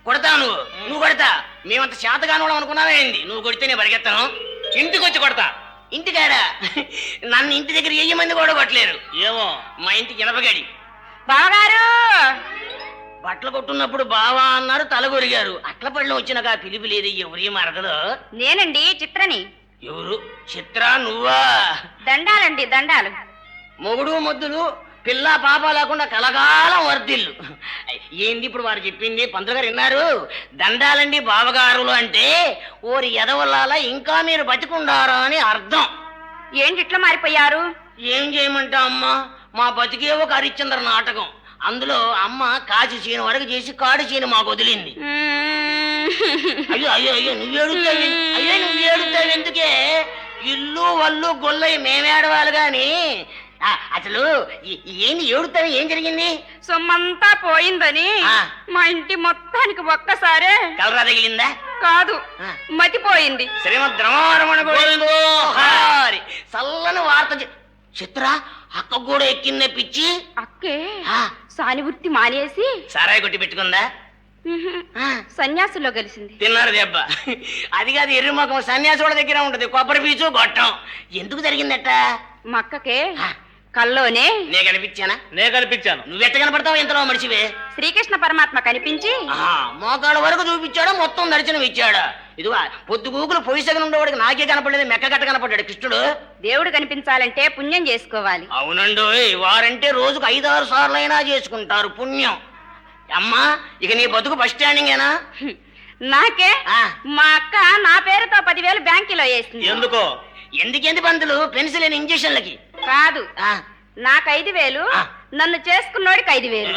G: కొడతావు? నువ్వు కొడతా? మేమంత శాతగానోళం అనుకున్నావే ఏంది? నువ్వు కొడితే నేను పరిగెత్తాను.
F: ఇంటికి వచ్చి కొడతా.
G: ఇంటికాడా? నన్ను ఇంటి దగ్గర 1000 మంది కూడా కొట్టలేరు.
F: ఏమో,
G: మా ఇంటికి ఎనపగాడి
C: బావగారు
G: బట్టలు కొట్టున్నప్పుడు బావా అన్నారు, తలగొరిగారు. అట్ల పళ్ళు వచ్చినాక పిలిపి లేదు. ఎవరి మరదలు?
C: నేనండి చిత్రని.
G: ఎవరు? చిత్ర నువ్వా?
C: దండాలండి దండాలు.
G: మొగుడు మొద్దులు పిల్ల పాప లేకుండా కలకాలం వర్ధిల్లు. ఏంది ఇప్పుడు వారు చెప్పింది? పంతులు గారు విన్నారు? దండాలండి బావగారులు అంటే ఓరి ఎదవల్లాల ఇంకా మీరు బతికుండారా అని అర్థం.
C: ఏంటి ఇట్లా మారిపోయారు?
G: ఏం చేయమంటా అమ్మా, మా బతికే ఒక హరిశ్చంద్ర నాటకం. అందులో అమ్మ కాచి చీన వరకు చేసి కాడు చీన మాకు వదిలింది. అయ్యో అయ్యో అయ్యో నువ్వు ఏడుతావు ఎందుకే? ఇల్లు వల్లు గొల్లయి మేమేడవాలి గాని అసలు ఏంది ఏడుతావు? ఏం జరిగింది?
C: సొమ్మంతా పోయిందని మా ఇంటి మొత్తానికి ఒక్కసారే
G: కలరా తగిలిందా?
C: కాదు, మతిపోయింది.
G: శ్రీమద్రమణ చల్లని వార్త. చిత్ర అక్క కూడా ఎక్కిందే పిచ్చి.
C: అక్కే సానివృత్తి మానేసి
G: సారాయి కొట్టి పెట్టుకుందా?
C: సన్యాసులో కలిసింది.
G: తిన్నారు దెబ్బ. అది కాదు, ఎర్రి మొఖం సన్యాసుల దగ్గర ఉంటది, కొబ్బరి పీచు గొట్టం. ఎందుకు జరిగిందట?
C: మా అక్కకే కల్లోనే
G: నే కనిపించానా?
F: నే కనిపించాను.
G: నువ్వెట్ట కనపడతావు? ఎంతలో మనిషివే.
C: శ్రీకృష్ణ పరమాత్మ కనిపించి
G: మోకాళ్ళ వరకు చూపించాడా? మొత్తం దర్శనం ఇచ్చాడా? ఇదిగో పొద్దు గూకులు పొయ్యిసగన ఉండేవాడికి నాకే కనపడలేదు, మెక్క గట్ట కనపడ్డాడు కృష్ణుడు.
C: దేవుడు కనిపించాలంటే పుణ్యం చేసుకోవాలి.
G: అవునండో, వారంటే రోజుకు 5-6 సార్లైనా చేసుకుంటారు పుణ్యం. అమ్మా, ఇక నీ బతుకు బస్ స్టాండింగేనా?
C: నాకే మా అక్క నా పేరుతో 10,000 బ్యాంకులో వేసింది.
F: ఎందుకో?
G: ఎందుకేంది పంతులు? పెన్సిల్ ఇంజక్షన్లకి
C: కాదు, నాకు 5,000, నన్ను చేసుకున్నోడికి 5,000.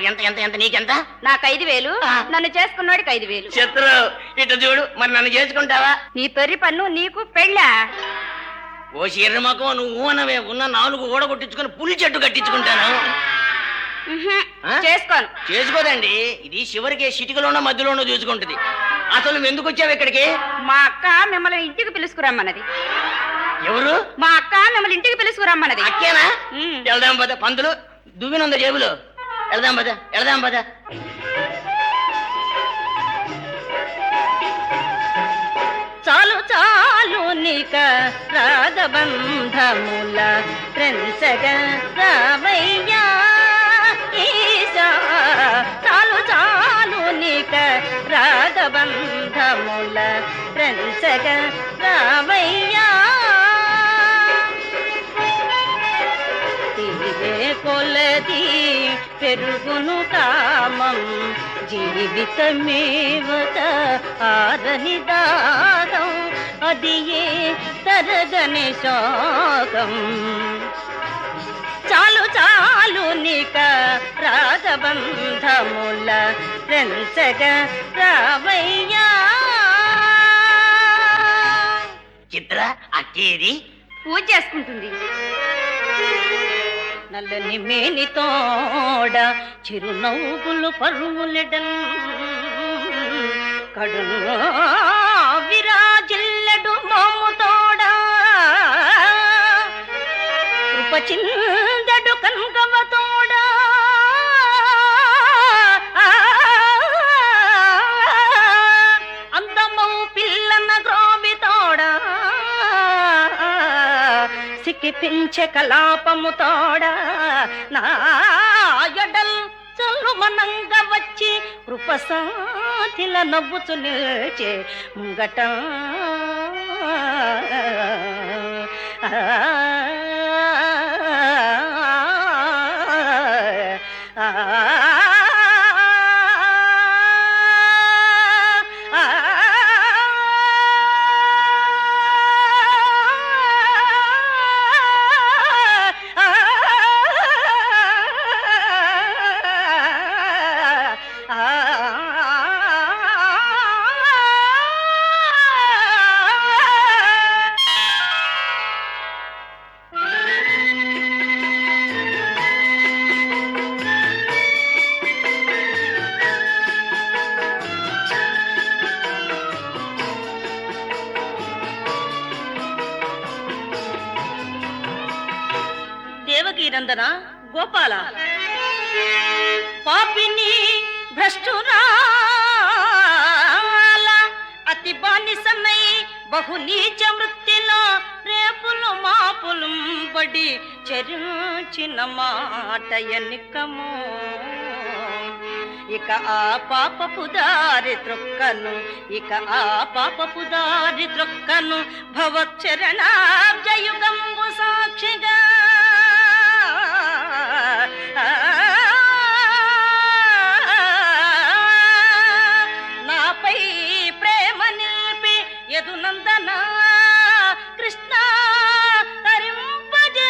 G: ఎంత ఎంత ఎంత నీకెంత?
C: నాకు 5,000, నన్ను చేసుకున్నోడికి 5,000.
G: శత్రు ఇట చూడు, మరి నన్ను చేసుకుంటావా?
C: నీ తొర్రి పన్ను నీకు పెళ్ళా?
G: ఓ చీరమాకం నువ్వు అనవే ఉన్న 4 ఓడ కొట్టించుకొని పులి చెట్టు కట్టించుకుంటాను. ఆ?
C: చేసుకోను.
G: చేసుకోదండి, ఇది చివరికి సిటికలోనో మధ్యలోనో చూసుకుంటది. అసలు నువ్వు ఎందుకు వచ్చావు ఇక్కడికి?
C: మా అక్క మిమ్మల్ని ఇంటికి పిలుచుకురమ్మన్నది.
G: ఎవరు?
C: మా అక్క మిమ్మల్ని ఇంటికి పిలుచుకురమ్మన్నది.
G: అక్కేనా?
C: ఉమ్.
G: వెళ్దాం పద. పంతులు దువ్వినుందా జేబులో? వెళ్దాం పద, వెళ్దాం పద.
C: చాలు చాలు నీక రాగబంధముల ప్రెంచగ రావయ్యా ఈశా. చాలు చాలు నీక రాగబంధముల ప్రెంచగ రావయ్యా. తీరే కొలది పెరుగును కామం జీవితమేవత ఆరని దాహం అది ఏ తరగని శోకం. చాలు చాలు నీక రాగబంధముల ప్రెంచగ రావయ్యా.
G: చిత్ర అక్కేది?
C: పూజ చేసుకుంటుంది. నల్లని మేనితోడ చిరునవ్వులు పరువులెడన్ కడును విరాజిల్లెడు మోముతోడ కృపచిందడు కన్కవతోడ అందమౌ పిల్లన గ్రోబితోడ సిక్కిపించే కలాపముతోడ నా ఎడల్ చల్లుమనంగ వచ్చి కృపసాతిల నవ్వుచు నిల్చే ముంగట. దేవకీనందన గోపాల పాపిని భ్రష్టురాల అతి బానిసమై బహు నీచ వృత్తిలో రేపులు మాపులు బడి చరించిన మాట ఎన్నికము. ఇక ఆ పాపపు దారి త్రొక్కను, ఇక ఆ పాపపు దారి త్రొక్కను భవచ్చరణాబ్జయుగంబు సాక్షిగా. నాపై ప్రేమ నిలిపి యదునందన కృష్ణ తరింపజేయవే.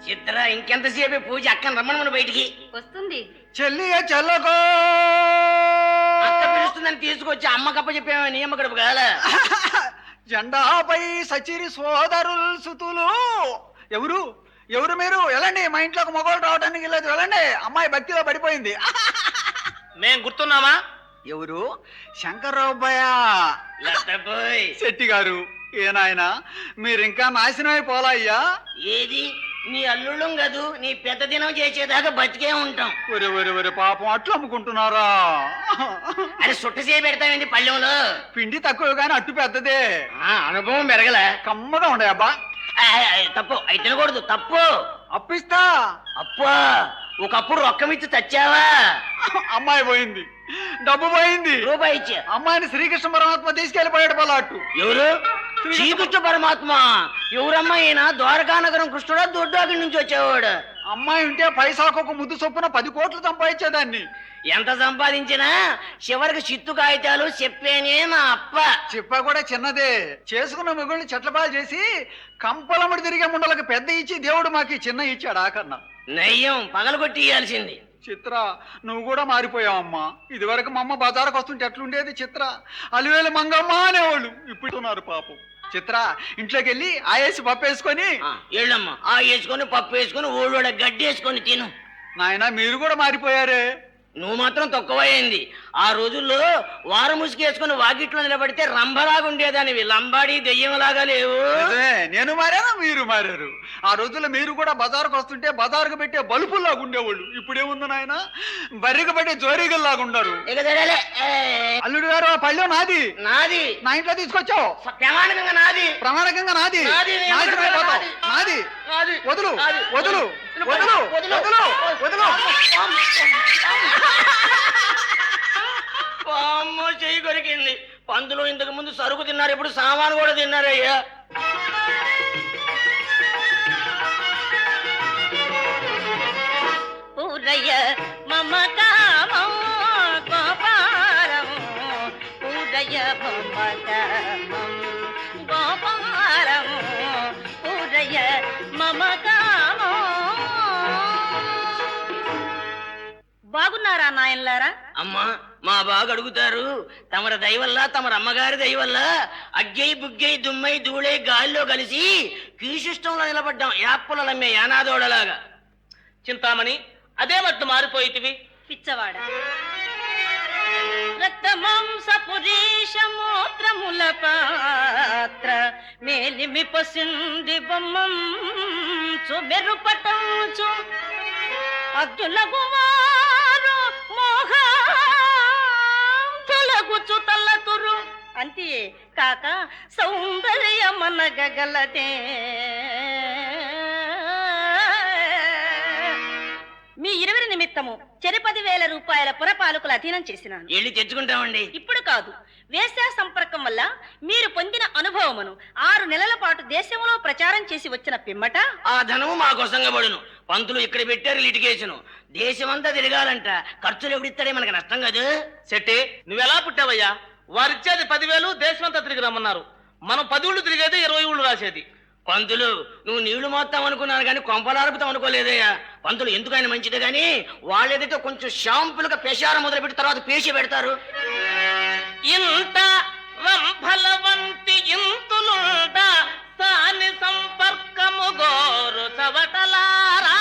G: చిత్ర ఇంకెంతసేపే పూజ? అక్కని రమ్మను బయటికి.
C: వస్తుంది.
E: చెల్లి చెల్లకో
G: అక్క పిలుస్తుందని తీసుకొచ్చి అమ్మకప్ప చెప్పామే నీ అమ్మ గడుపు కాల.
E: జెండాపై సచిరి సోదరులు సుతులు. ఎవరు ఎవరు మీరు? వెళ్ళండి, మా ఇంట్లోకి మగవాళ్ళు రావడానికి లేదు, వెళ్ళండి. అమ్మాయి భక్తిలో పడిపోయింది.
F: మేం గుర్తున్నామా?
E: ఎవరు? శంకర్రావుబ్బయ్య.
G: లతపోయ్.
E: శెట్టి గారు, ఏనాయనా మీరు ఇంకా నాశనమైపోలా అయ్యా.
G: ఏది నీ అల్లుళ్ళం కదూ, నీ పెద్ద దినం చేసేదాకా బతికే ఉంటాం.
E: ఒరే ఒరే ఒరే పాపం అట్లు అమ్ముకుంటున్నారా?
G: అది సుట్ట చేయి పెడతామండి పళ్ళెంలో.
E: పిండి తక్కువ కానీ అట్టు పెద్దదే.
G: అనుభవం పెరగల.
E: కమ్మగా ఉండే అబ్బా.
G: తప్పు అయి తినకూడదు తప్పు.
E: అప్పిస్తా.
G: అప్పా ఒకప్పుడు రొక్కం ఇచ్చి చచ్చావా?
E: అమ్మాయి పోయింది, డబ్బు పోయింది,
G: రూపాయి ఇచ్చా.
E: అమ్మాయిని శ్రీకృష్ణ పరమాత్మ తీసుకెళ్లిపోయాడు పలాటు.
G: ఎవరు? శ్రీకృష్ణ పరమాత్మ. ఎవరమ్మా ఈయన? ద్వారకానగరం కృష్ణుడా దొడ్డాకి నుంచి వచ్చేవాడు?
E: అమ్మాయి ఉంటే పైసాకు ఒక ముద్దు చొప్పున 10 కోట్లు సంపాదించేదాన్ని.
G: ఎంత సంపాదించినా చివరికి చిత్తు కాగితాలు చెప్పేనే నా అప్ప.
E: చెప్పా కూడా చిన్నదే. చేసుకున్న మొగుళ్ళని చెట్లపాలు చేసి కంపలముడి తిరిగే ముండలకు పెద్ద ఇచ్చి దేవుడు మాకి చిన్న ఇచ్చాడు. ఆకన్నా
G: నయ్యం పగలగొట్టి ఇయ్యాల్సింది.
E: చిత్ర, నువ్వు కూడా మారిపోయావమ్మా. ఇదివరకు మా అమ్మ బజారుకు వస్తుంటే ఎట్లుండేది చిత్ర? అలివేలు మంగమ్మ అనేవాళ్ళు, ఇప్పుడు పాపం. చిత్ర, ఇంట్లోకి వెళ్ళి ఆయేసి పప్పు వేసుకొని
G: ఏళ్ళమ్మా ఆ వేసుకొని పప్పు వేసుకొని ఊళ్ళోడ గడ్డి వేసుకొని తిను.
E: నాయన మీరు కూడా మారిపోయారే.
G: నువ్వు మాత్రం తక్కువైంది. ఆ రోజుల్లో వారం ముసుగు వేసుకుని వాకిట్లో నిలబడితే రంభలాగా ఉండేదానివి. లంబాడి దెయ్యంలాగా లేవు.
E: నిజమే, నేను మారాను, మీరు మారారు. ఆ రోజుల్లో మీరు కూడా బజారుకు వస్తుంటే బజారుకు పెట్టే బలుపుల్లాగా ఉండేవాళ్ళు. ఇప్పుడేముంది నాయన, బర్రెకు పెట్టే జోరీగల్లాగా ఉండరు.
G: ఇక సరేలే.
E: అల్లుడు గారు, ఆ పళ్ళెం నాది.
G: నాది.
E: నా ఇంట్లో తీసుకొచ్చావు.
G: ప్రమాణకంగా నాది.
E: ప్రమాణకంగా నాది.
G: నాది.
E: నాశనమై పోతావు. నాది.
G: నాది.
E: వదులు
G: నాది.
E: వదులు వదులు వదులు వదులు.
G: అమ్మో చెయ్యి కొరికింది. పందులు ఇంతకు ముందు సరుకు తిన్నారు, ఇప్పుడు సామాను కూడా తిన్నారయ్యా.
C: పూరయ్య మమకామం గోపాలం, పూరయ్య మమకామం గోపాలం, పూరయ్య మమకామం. బాగున్నారా నాయనలారా?
G: అమ్మా మా బాగా అడుగుతారు. తమర దయవల్ల, తమర అమ్మగారి దయవల్ల అగ్గై బుగ్గై దుమ్మై ధూళై గాలిలో కలిసి కీశిష్టంలో నిలబడ్డాం. యాప్పలమ్మే యానాదోడలాగా.
F: చింతామణి, అదే మట్టు మారిపోయితివి.
C: పిచ్చవాడ, రక్తమాంస పురీషమూత్రముల పాత్ర మేలిమి పసింది బొమ్మంచు మెరుపటంచు అద్దులకు వారు మోహలగుచు తల్లతురు అంతే కాక సౌందర్యమనగలదే. మీ 20 నిమిత్తము 10,000 రూపాయల పురపాలకులు అధీనం చేసినాను.
G: వెళ్ళి తెచ్చుకుంటామండి.
C: ఇప్పుడు కాదు, వేశ్యా సంపర్కం వల్ల మీరు పొందిన అనుభవమును 6 నెలల పాటు దేశంలో ప్రచారం చేసి వచ్చిన పిమ్మట
G: ఆ ధనము మా కోసంగా పడును. పంతులు ఇక్కడ పెట్టారు లిటిగేషన్. దేశమంతా తిరగాలంట. ఖర్చులు ఎవడిస్తాడే మనకి నష్టం కాదు.
F: శెట్టి, నువ్వెలా పుట్టావయ్యా? వారిచ్చేది 10,000, దేశమంతా తిరిగి రమ్మన్నారు. మనం 10 ఊళ్ళు తిరిగేది, 20 ఊళ్ళు రాసేది.
G: పంతులు, నువ్వు నీళ్లు మోస్తాం అనుకున్నాను కానీ కొంపలారుపుతాం అనుకోలేదయ్యా. పంతులు ఎందుకైనా మంచిదే గాని వాళ్ళు ఏదైతే కొంచెం షాంపులుగా పెషారం మొదలు పెట్టి తర్వాత పేసి పెడతారు.
F: ఇంత రంభల వంటి ఇంతులుండ సాని సంపర్కము గోరు చవటలారా,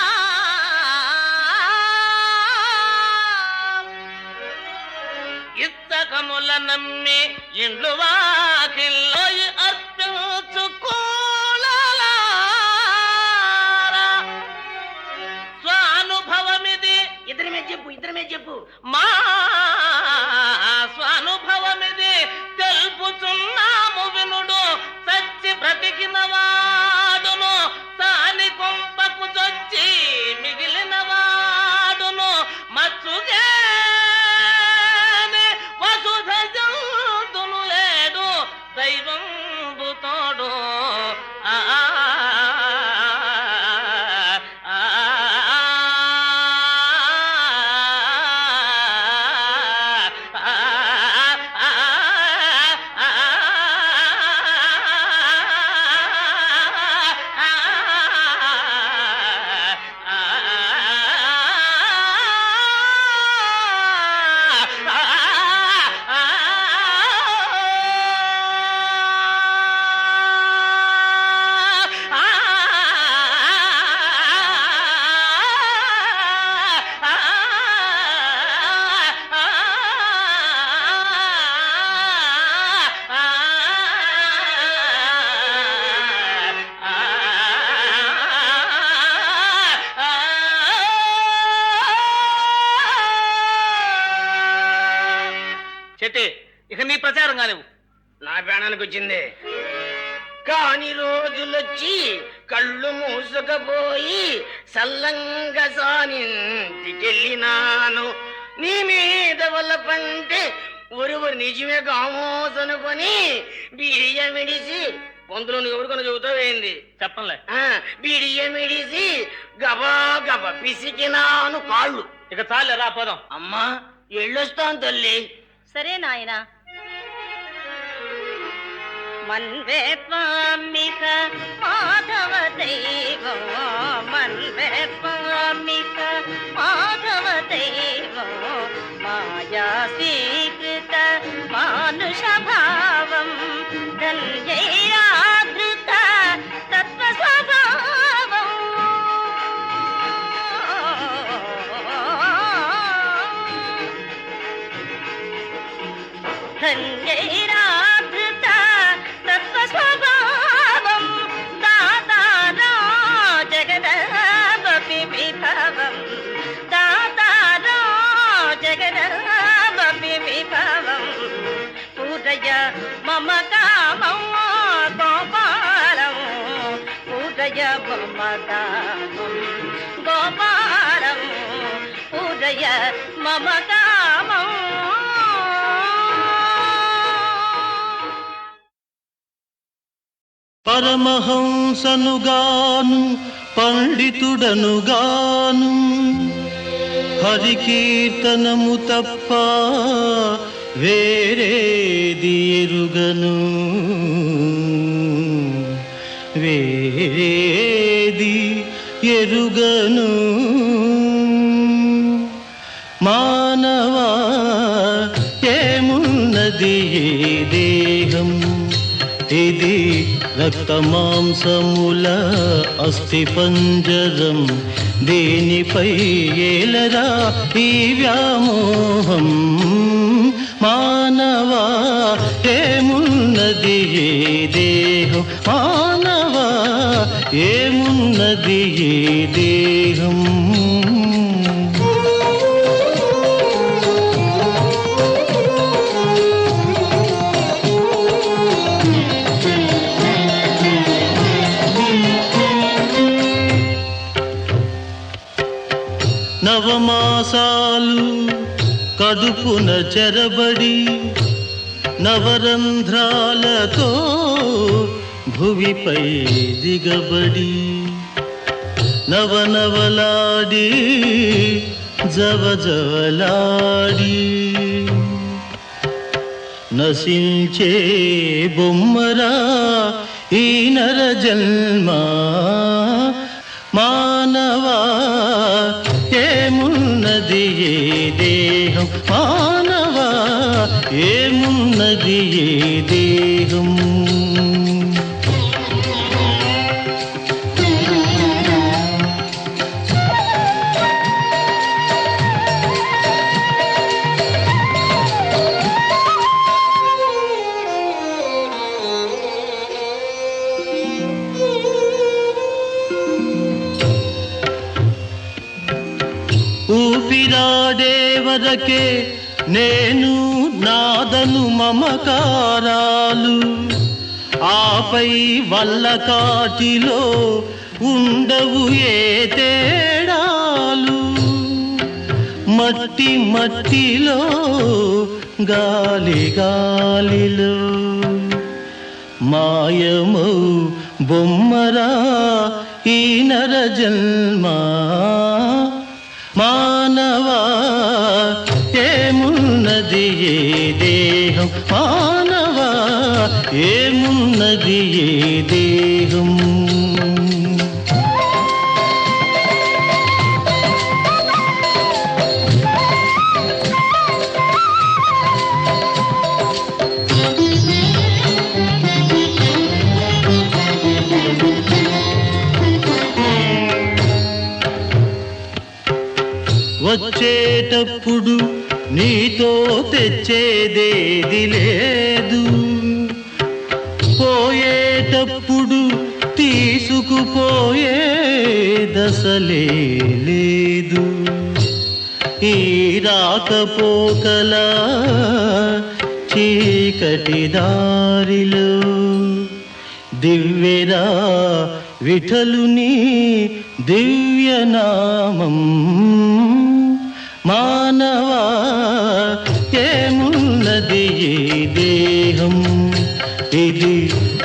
F: ఇత్తకముల నమ్మి ఇండ్లు వాకిల్లో అర్పించుకోలారా. స్వానుభవమిది.
G: ఇద్దరి మీద చెప్పు.
F: మా స్వానుభవమిది తెలుపుచున్నాము వినుడు. సచ్చి బ్రతికిన వాడును సాని కొంపకు చొచ్చి మిగిలిన వాడును మచ్చుగే వసుధ జంతును లేడు దైవంబు తోడు. చెట్టి, ఇక నీ ప్రచారం కానివ్వు.
G: నా ప్రాణానికి వచ్చింది. కాని రోజులొచ్చి కళ్ళు మూసుకపోయి సల్లంగా సానింటికెళ్ళినాను. నీ మీద వల్ల పంటే ఒరువురు నిజమే కామోసనుకొని బియ్యమిడిసి పొందులో ఎవరికొని చెబుతావేంది
F: చెప్పంలే.
G: బిడియమిడిసి గబా గబ పిసికినాను కాళ్ళు.
F: ఇక చాలే రా పోదాం.
G: అమ్మా ఎళ్ళొస్తాను తల్లి.
C: సరే నాయనా. మన్వే పామిక మాధవ దైవం, మన్వే పామిక మాధవ దైవం, మాయా స్వీకృత మానుష భావం, ధన్యైరాధృత తత్వ స్వభావం. ధన్యైరాధృత తత్వ స్వభావం, దాతారా జగదపి విభవం, దాతారా జగదపి విభవం, పూజయ మమ కామం గోపాలం, పూజయ మమ కామం గోపాలం, పూజయ మమ కామం.
H: పరమహంసనుగాను పండితుడనుగాను హరికీర్తనము తప్ప వేరేది ఎరుగను, వేరేది ఎరుగను. మానవా ఏమున్నది ఏ దేహం, ఇది రక్త మాంసముల అస్థి పంజరం, దేనిపై ఏలరా ఈ వ్యామోహం. మానవా ఏమున్నది ఏ దేహం, మానవా ఏమున్నది ఏ దేహం. నవమాసాలు కడుపున చెరబడి నవరంధ్రాలతో భువిపై దిగబడి నవనవలాడి జవజవలాడి నశించే బొమ్మరా ఈ నర జన్మ. మానవా ఏమున్నది ఏ దేహం, మానవా ఏమున్నది ఏ దేహం. ఊపిరాడే వరకే నేను నాదను మమకారాలు, ఆపై వల్ల కాటిలో ఉండవు ఏ తేడాలు. మట్టి మట్టిలో గాలి గాలిలో మాయమౌ బొమ్మరా ఈ నర జన్మ. మానవా ఏమున్నది ఏ దేహం, మానవా ఏమున్నది ఏ దేహం. వచ్చేటప్పుడు నీతో తెచ్చేదేది లేదు, పోయేటప్పుడు తీసుకుపోయే దశలే లేదు. ఈ రాకపోకల చీకటి దారిలో దివ్యరా విఠలుని దివ్యనామం. మానవా ఏమున్నది ఈ దేహం, ఇది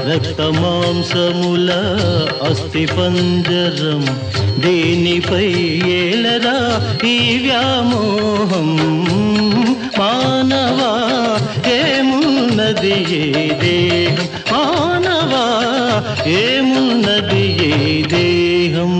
H: రక్తమాంసముల అస్థి పంజరం. దీనిపై ఏలరా ఈ వ్యామోహం. మానవా ఏమున్నది ఏ దేహం, మానవా ఏమున్నది ఏ దేహం.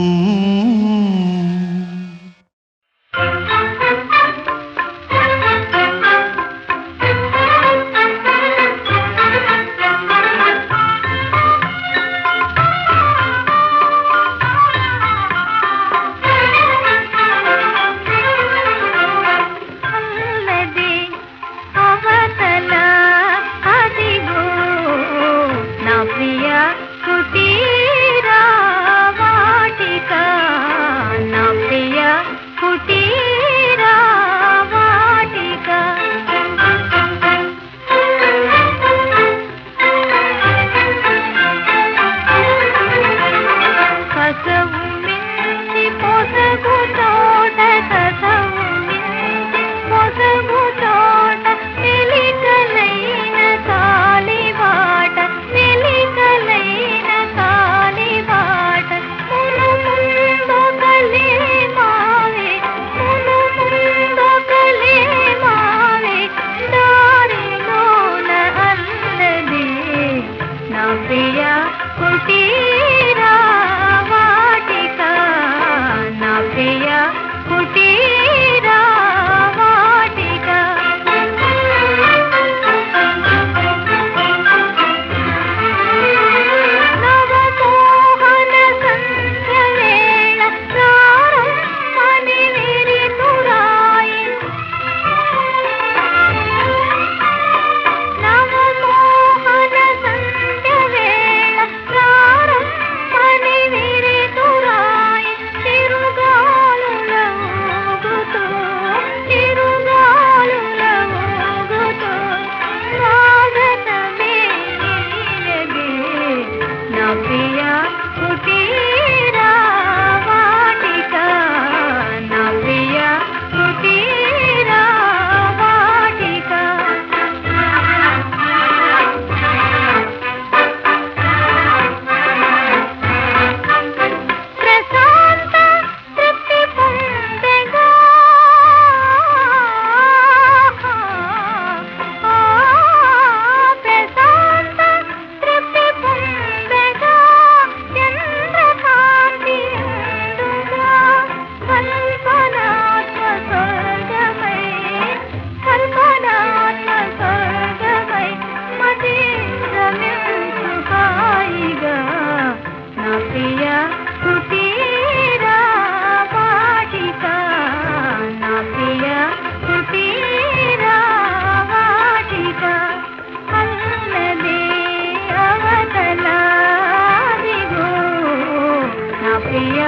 I: ప్రియ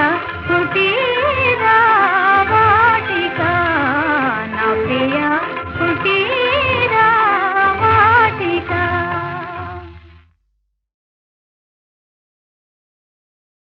I: కుటీ